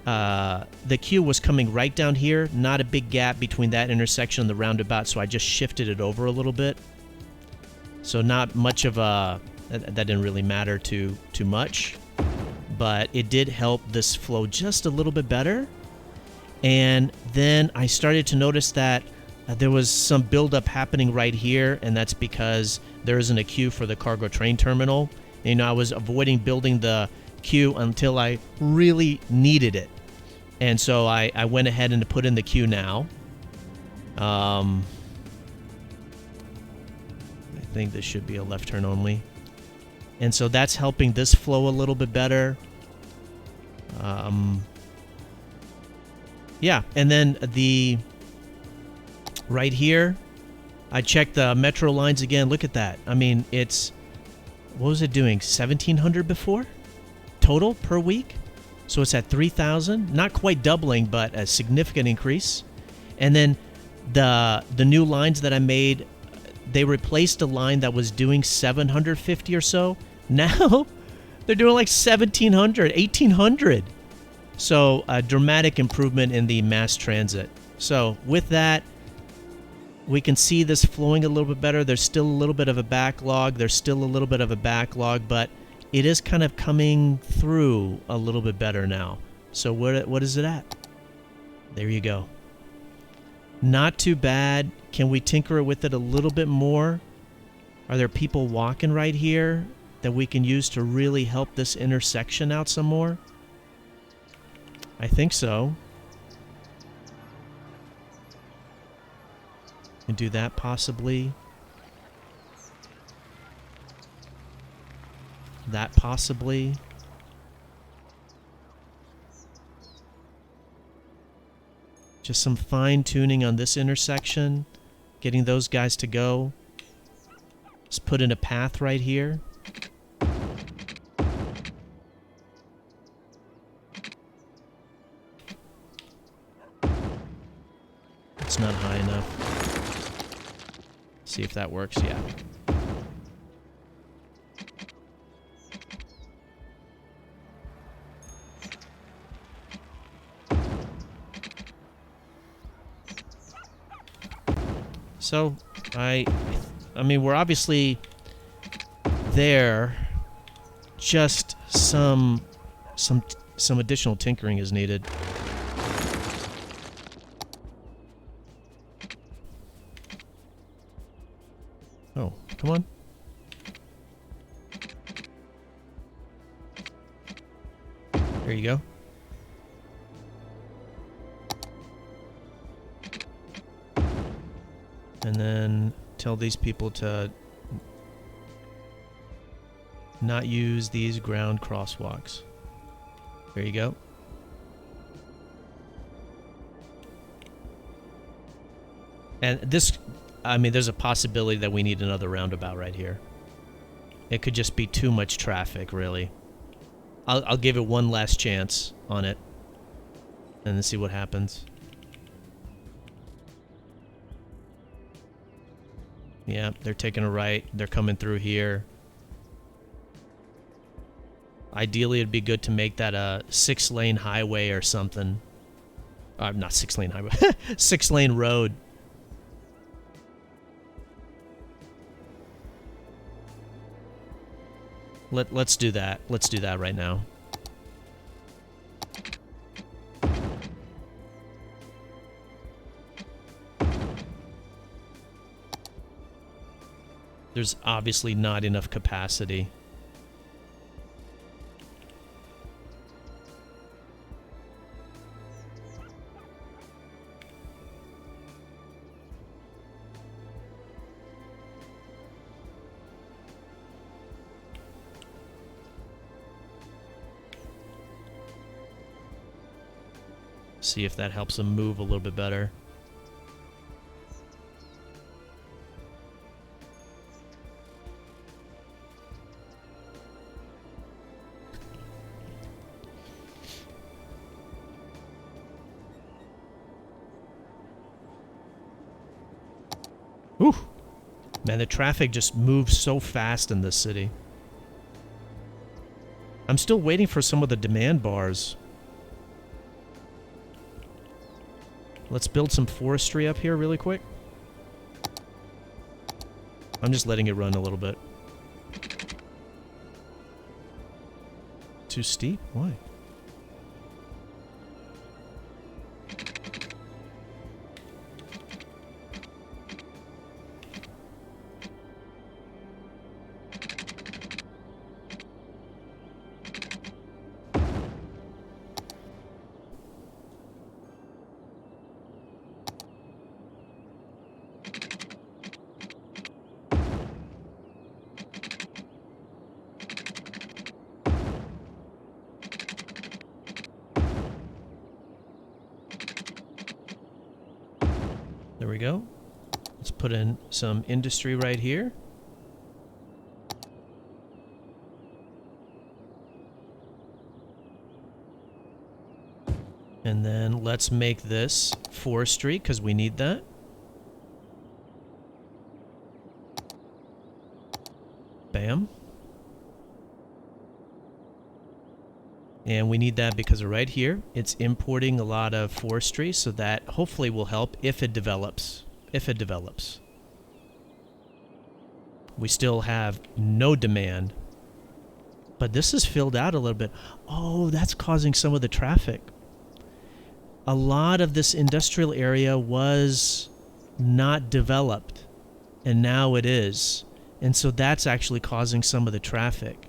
the queue was coming right down here, not a big gap between that intersection and the roundabout, so I just shifted it over a little bit. So not much of a that didn't really matter too much, but it did help this flow just a little bit better. And then I started to notice that there was some buildup happening right here, and that's because there isn't a queue for the cargo train terminal. You know, I was avoiding building the queue until I really needed it. And so I went ahead and put in the queue now. I think this should be a left turn only. And so that's helping this flow a little bit better. Yeah, and then right here, I checked the metro lines again. Look at that. I mean, it's, what was it doing? 1,700 before? Total per week? So it's at 3,000. Not quite doubling, but a significant increase. And then the new lines that I made, they replaced a line that was doing 750 or so. Now, they're doing like 1,700, 1,800. So a dramatic improvement in the mass transit. So with that, we can see this flowing a little bit better. There's still a little bit of a backlog. But it is kind of coming through a little bit better now. So what is it at? There you go. Not too bad. Can we tinker with it a little bit more? Are there people walking right here that we can use to really help this intersection out some more? I think so. And do that possibly. That possibly. Just some fine tuning on this intersection. Getting those guys to go. Let's put in a path right here. It's not high enough. See if that works. Yeah. So, I mean, we're obviously there. Just some additional tinkering is needed. Oh, come on. There you go. And then tell these people to not use these ground crosswalks. There you go. And this, I mean, there's a possibility that we need another roundabout right here. It could just be too much traffic, really. I'll give it one last chance on it, and then see what happens. Yeah, they're taking a right. They're coming through here. Ideally, it'd be good to make that a 6-lane highway or something. Not 6-lane highway. 6-lane road. Let's do that. Let's do that right now. There's obviously not enough capacity. See if that helps them move a little bit better. Ooh. Man, the traffic just moves so fast in this city. I'm still waiting for some of the demand bars. Let's build some forestry up here really quick. I'm just letting it run a little bit. Too steep? Why? There we go. Let's put in some industry right here. And then let's make this forestry, because we need that. Bam. And we need that because of right here. It's importing a lot of forestry, so that hopefully will help if it develops. If it develops. We still have no demand. But this is filled out a little bit. Oh, that's causing some of the traffic. A lot of this industrial area was not developed, and now it is. And so that's actually causing some of the traffic.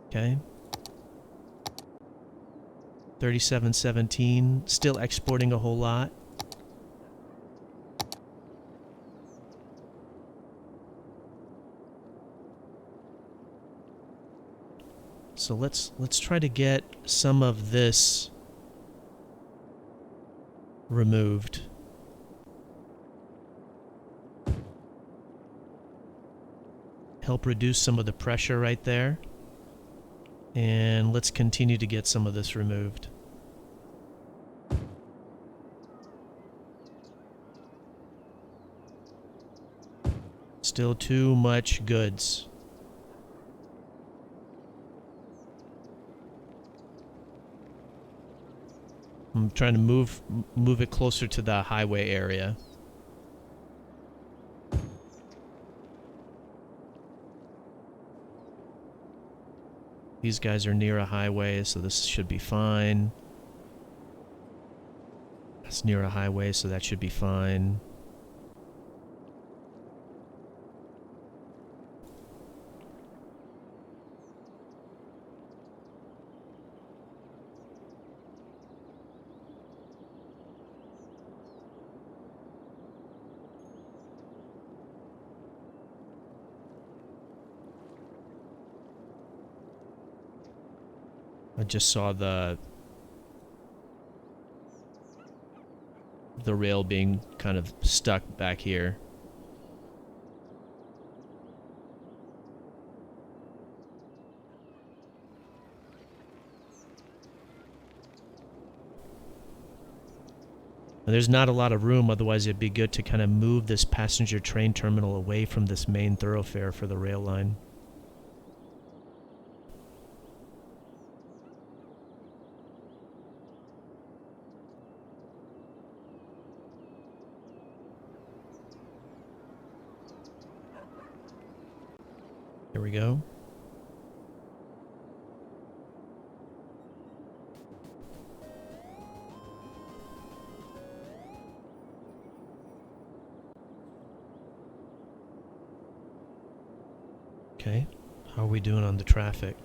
Okay. 3717, still exporting a whole lot. So let's try to get some of this removed. Help reduce some of the pressure right there. And let's continue to get some of this removed. Still too much goods. I'm trying to move it closer to the highway area. These guys are near a highway, so this should be fine. That's near a highway, so that should be fine. I just saw the rail being kind of stuck back here. And there's not a lot of room, otherwise it'd be good to kind of move this passenger train terminal away from this main thoroughfare for the rail line. Here we go. Okay, how are we doing on the traffic?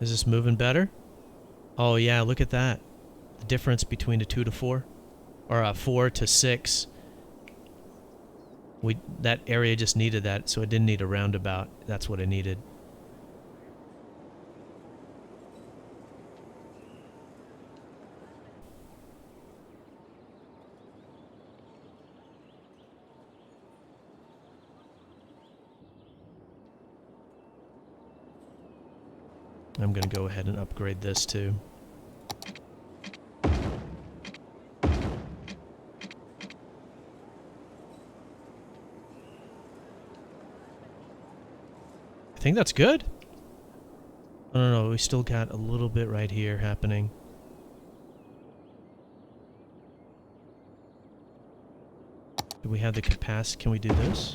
Is this moving better? Oh yeah, look at that. The difference between a 2 to 4, or a 4 to 6. That area just needed that, so it didn't need a roundabout. That's what it needed. I'm going to go ahead and upgrade this too. I think that's good. I don't know, we still got a little bit right here happening. Do we have the capacity? Can we do this?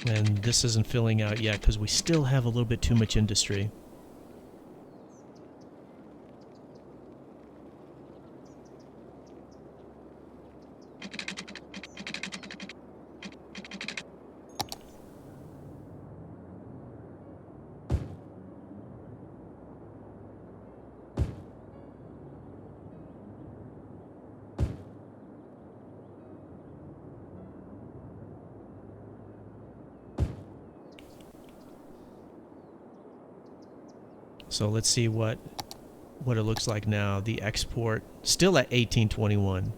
And this isn't filling out yet because we still have a little bit too much industry. So let's see what it looks like now. The export still at 1821.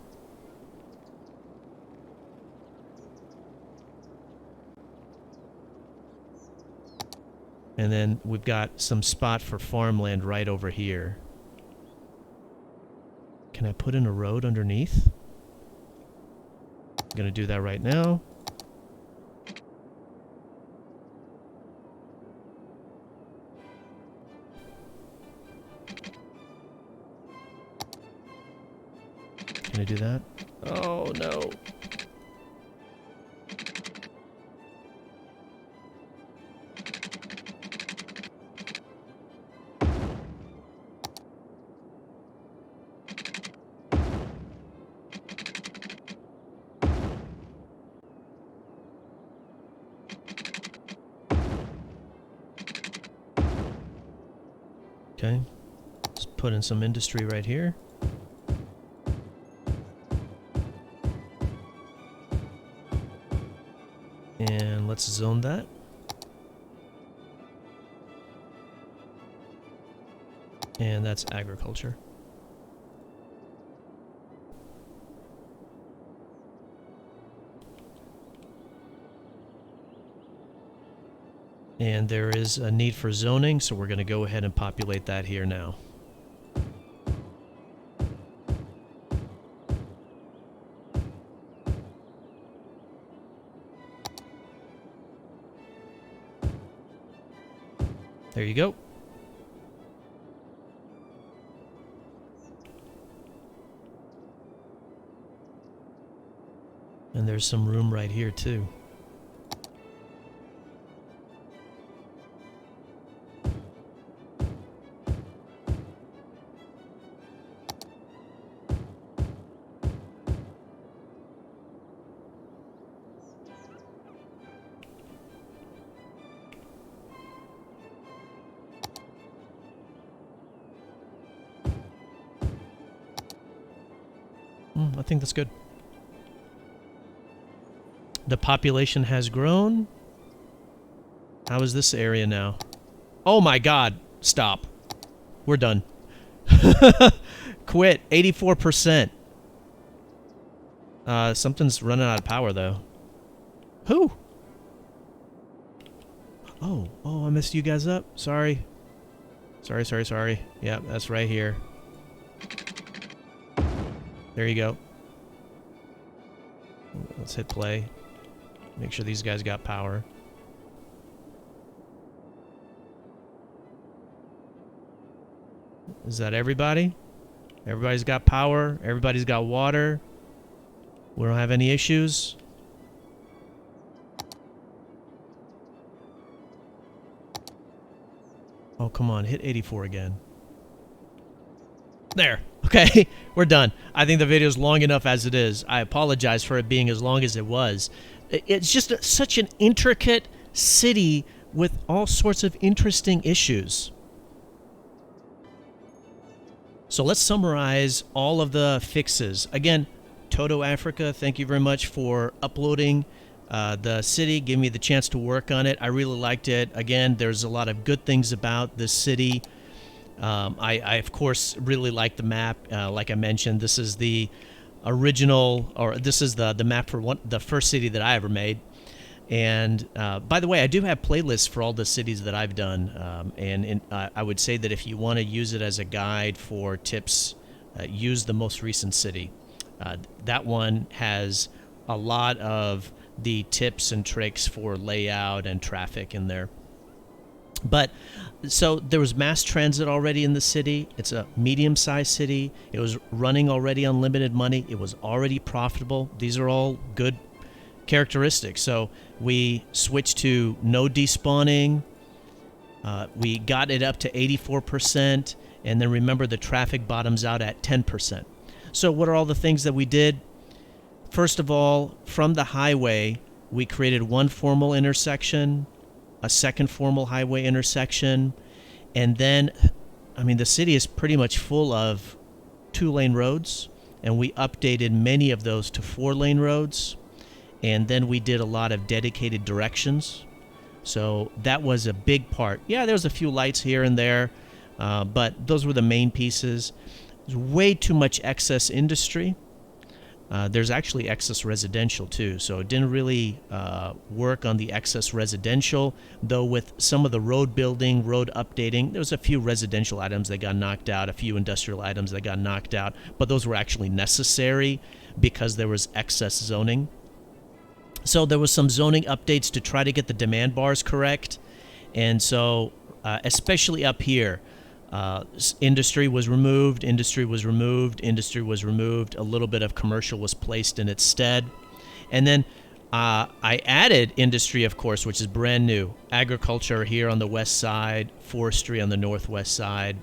And then we've got some spot for farmland right over here. Can I put in a road underneath? I'm going to do that right now. Can I do that? Oh, no. Okay, let's put in some industry right here. And let's zone that. And that's agriculture. And there is a need for zoning, so we're going to go ahead and populate that here now. There you go. And there's some room right here too. I think that's good. The population has grown. How is this area now? Oh my God. Stop. We're done. Quit. 84%. Something's running out of power though. Who? Oh, I messed you guys up. Sorry. Sorry. Yeah, that's right here. There you go. Let's hit play. Make sure these guys got power. Is that everybody? Everybody's got power. Everybody's got water. We don't have any issues. Oh, come on. Hit 84 again. There. Okay, we're done. I think the video is long enough as it is. I apologize for it being as long as it was. It's just such an intricate city with all sorts of interesting issues. So let's summarize all of the fixes. Again, Toto Africa, thank you very much for uploading the city, giving me the chance to work on it. I really liked it. Again, there's a lot of good things about this city. I of course really like the map. Like I mentioned, this is the original, or this is the map for the first city that I ever made. And by the way, I do have playlists for all the cities that I've done, and I would say that if you want to use it as a guide for tips, use the most recent city. That one has a lot of the tips and tricks for layout and traffic in there. But so there was mass transit already in the city. It's a medium-sized city. It was running already on limited money. It was already profitable. These are all good characteristics. So we switched to no despawning. We got it up to 84%. And then remember, the traffic bottoms out at 10%. So what are all the things that we did? First of all, from the highway, we created one formal intersection, a second formal highway intersection, and then, I mean, the city is pretty much full of 2-lane roads, and we updated many of those to 4-lane roads, and then we did a lot of dedicated directions. So that was a big part. Yeah, there's a few lights here and there, But those were the main pieces. There's way too much excess industry. There's actually excess residential too, so it didn't really work on the excess residential, though with some of the road building, road updating, there was a few residential items that got knocked out, a few industrial items that got knocked out, but those were actually necessary because there was excess zoning. So there was some zoning updates to try to get the demand bars correct, and so especially up here, industry was removed, a little bit of commercial was placed in its stead. And then I added industry, of course, which is brand new. Agriculture here on the west side, forestry on the northwest side.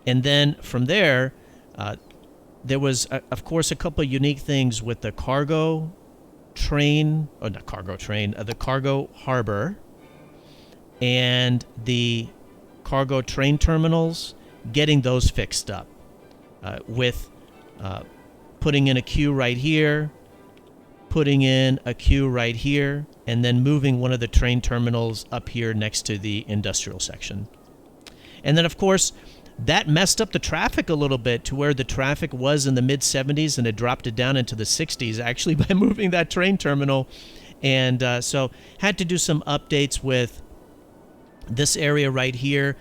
And then from there, there was, of course, a couple of unique things with the cargo train, or not cargo train, the cargo harbor and the cargo train terminals, getting those fixed up with putting in a queue right here, putting in a queue right here, and then moving one of the train terminals up here next to the industrial section. And then, of course, that messed up the traffic a little bit to where the traffic was in the mid-70s, and it dropped it down into the 60s, actually, by moving that train terminal. And so had to do some updates with this area right here.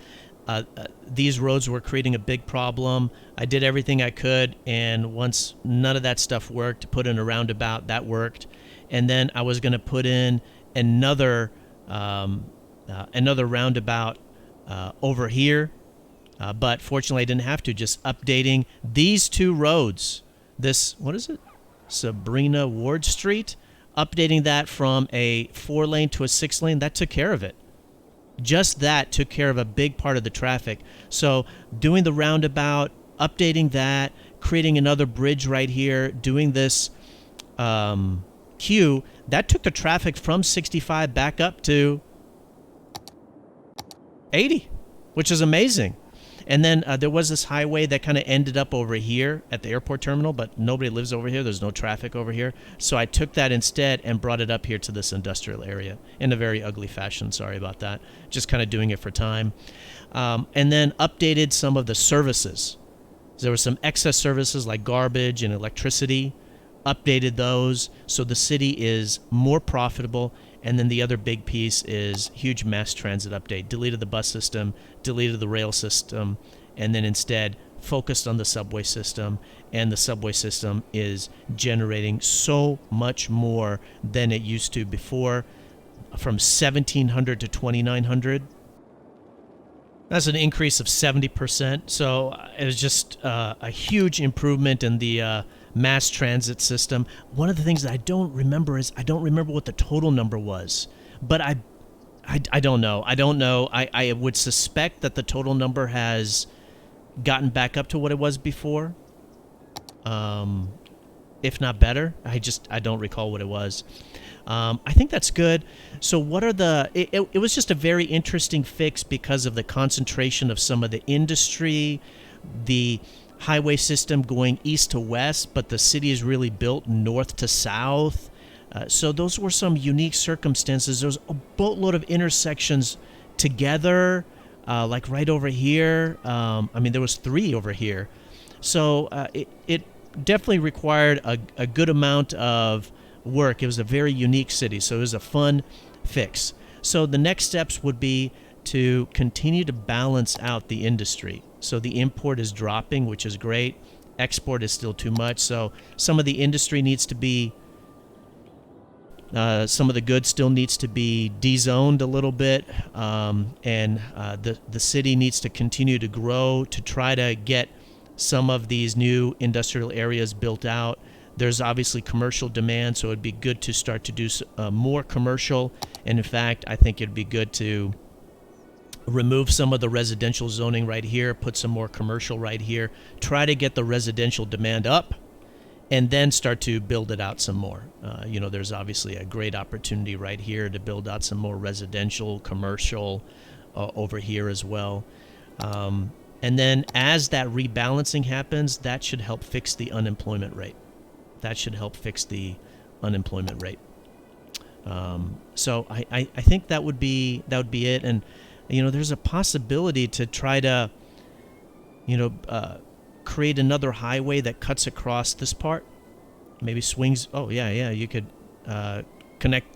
These roads were creating a big problem. I did everything I could, and once none of that stuff worked, put in a roundabout, that worked. And then I was going to put in another roundabout over here, but fortunately I didn't have to, just updating these two roads. This, what is it? Sabrina Ward Street. Updating that from a 4-lane to a 6-lane, that took care of it. Just that took care of a big part of the traffic. So doing the roundabout, updating that, creating another bridge right here, doing this queue, that took the traffic from 65 back up to 80, which is amazing. And then there was this highway that kind of ended up over here at the airport terminal, but nobody lives over here. There's no traffic over here. So I took that instead and brought it up here to this industrial area in a very ugly fashion. Sorry about that. Just kind of doing it for time. And then updated some of the services. There were some excess services like garbage and electricity. Updated those so the city is more profitable. And then the other big piece is huge mass transit update. Deleted the bus system, deleted the rail system, and then instead focused on the subway system. And the subway system is generating so much more than it used to before, from 1,700 to 2,900. That's an increase of 70%. So it was just a huge improvement in the mass transit system. One of the things that I don't remember is I don't remember what the total number was, but I don't know. I would suspect that the total number has gotten back up to what it was before, if not better. I don't recall what it was. I think that's good. So what are the... It was just a very interesting fix because of the concentration of some of the industry, the highway system going east to west, but the city is really built north to south. So those were some unique circumstances. There was a boatload of intersections together, like right over here. I mean, there was 3 over here. So it definitely required a good amount of work. It was a very unique city, so it was a fun fix. So the next steps would be to continue to balance out the industry. So the import is dropping, which is great. Export is still too much. So some of the industry needs to be, some of the goods still needs to be dezoned a little bit. And the city needs to continue to grow to try to get some of these new industrial areas built out. There's obviously commercial demand, so it'd be good to start to do more commercial. And in fact, I think it'd be good to remove some of the residential zoning right here, put some more commercial right here, try to get the residential demand up, and then start to build it out some more. There's obviously a great opportunity right here to build out some more residential, commercial over here as well. And then as that rebalancing happens, that should help fix the unemployment rate. So I think that would be it. And there's a possibility to try to, create another highway that cuts across this part. Maybe swings. Oh, yeah, you could connect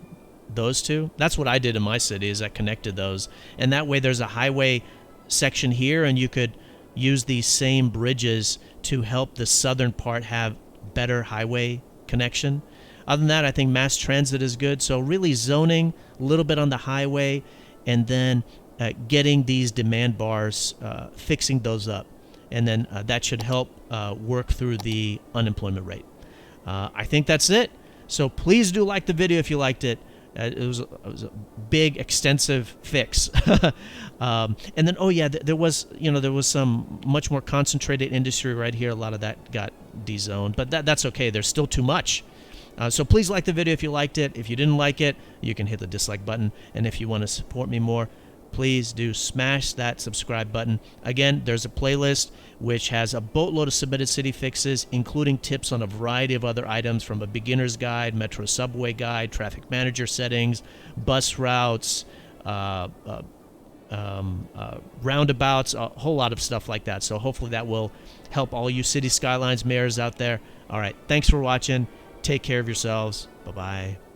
those two. That's what I did in my city, is I connected those. And that way there's a highway section here, and you could use these same bridges to help the southern part have better highway connection. Other than that, I think mass transit is good. So really zoning a little bit on the highway, and then getting these demand bars, fixing those up. And then that should help work through the unemployment rate. I think that's it. So please do like the video if you liked it. It was a big, extensive fix. And then, oh yeah, there was some much more concentrated industry right here. A lot of that got dezoned, but that's okay. There's still too much. So please like the video if you liked it. If you didn't like it, you can hit the dislike button. And if you want to support me more, please do smash that subscribe button. Again, there's a playlist which has a boatload of submitted city fixes, including tips on a variety of other items, from a beginner's guide, metro subway guide, traffic manager settings, bus routes, roundabouts, a whole lot of stuff like that. So hopefully that will help all you City Skylines mayors out there. All right, thanks for watching. Take care of yourselves. Bye-bye.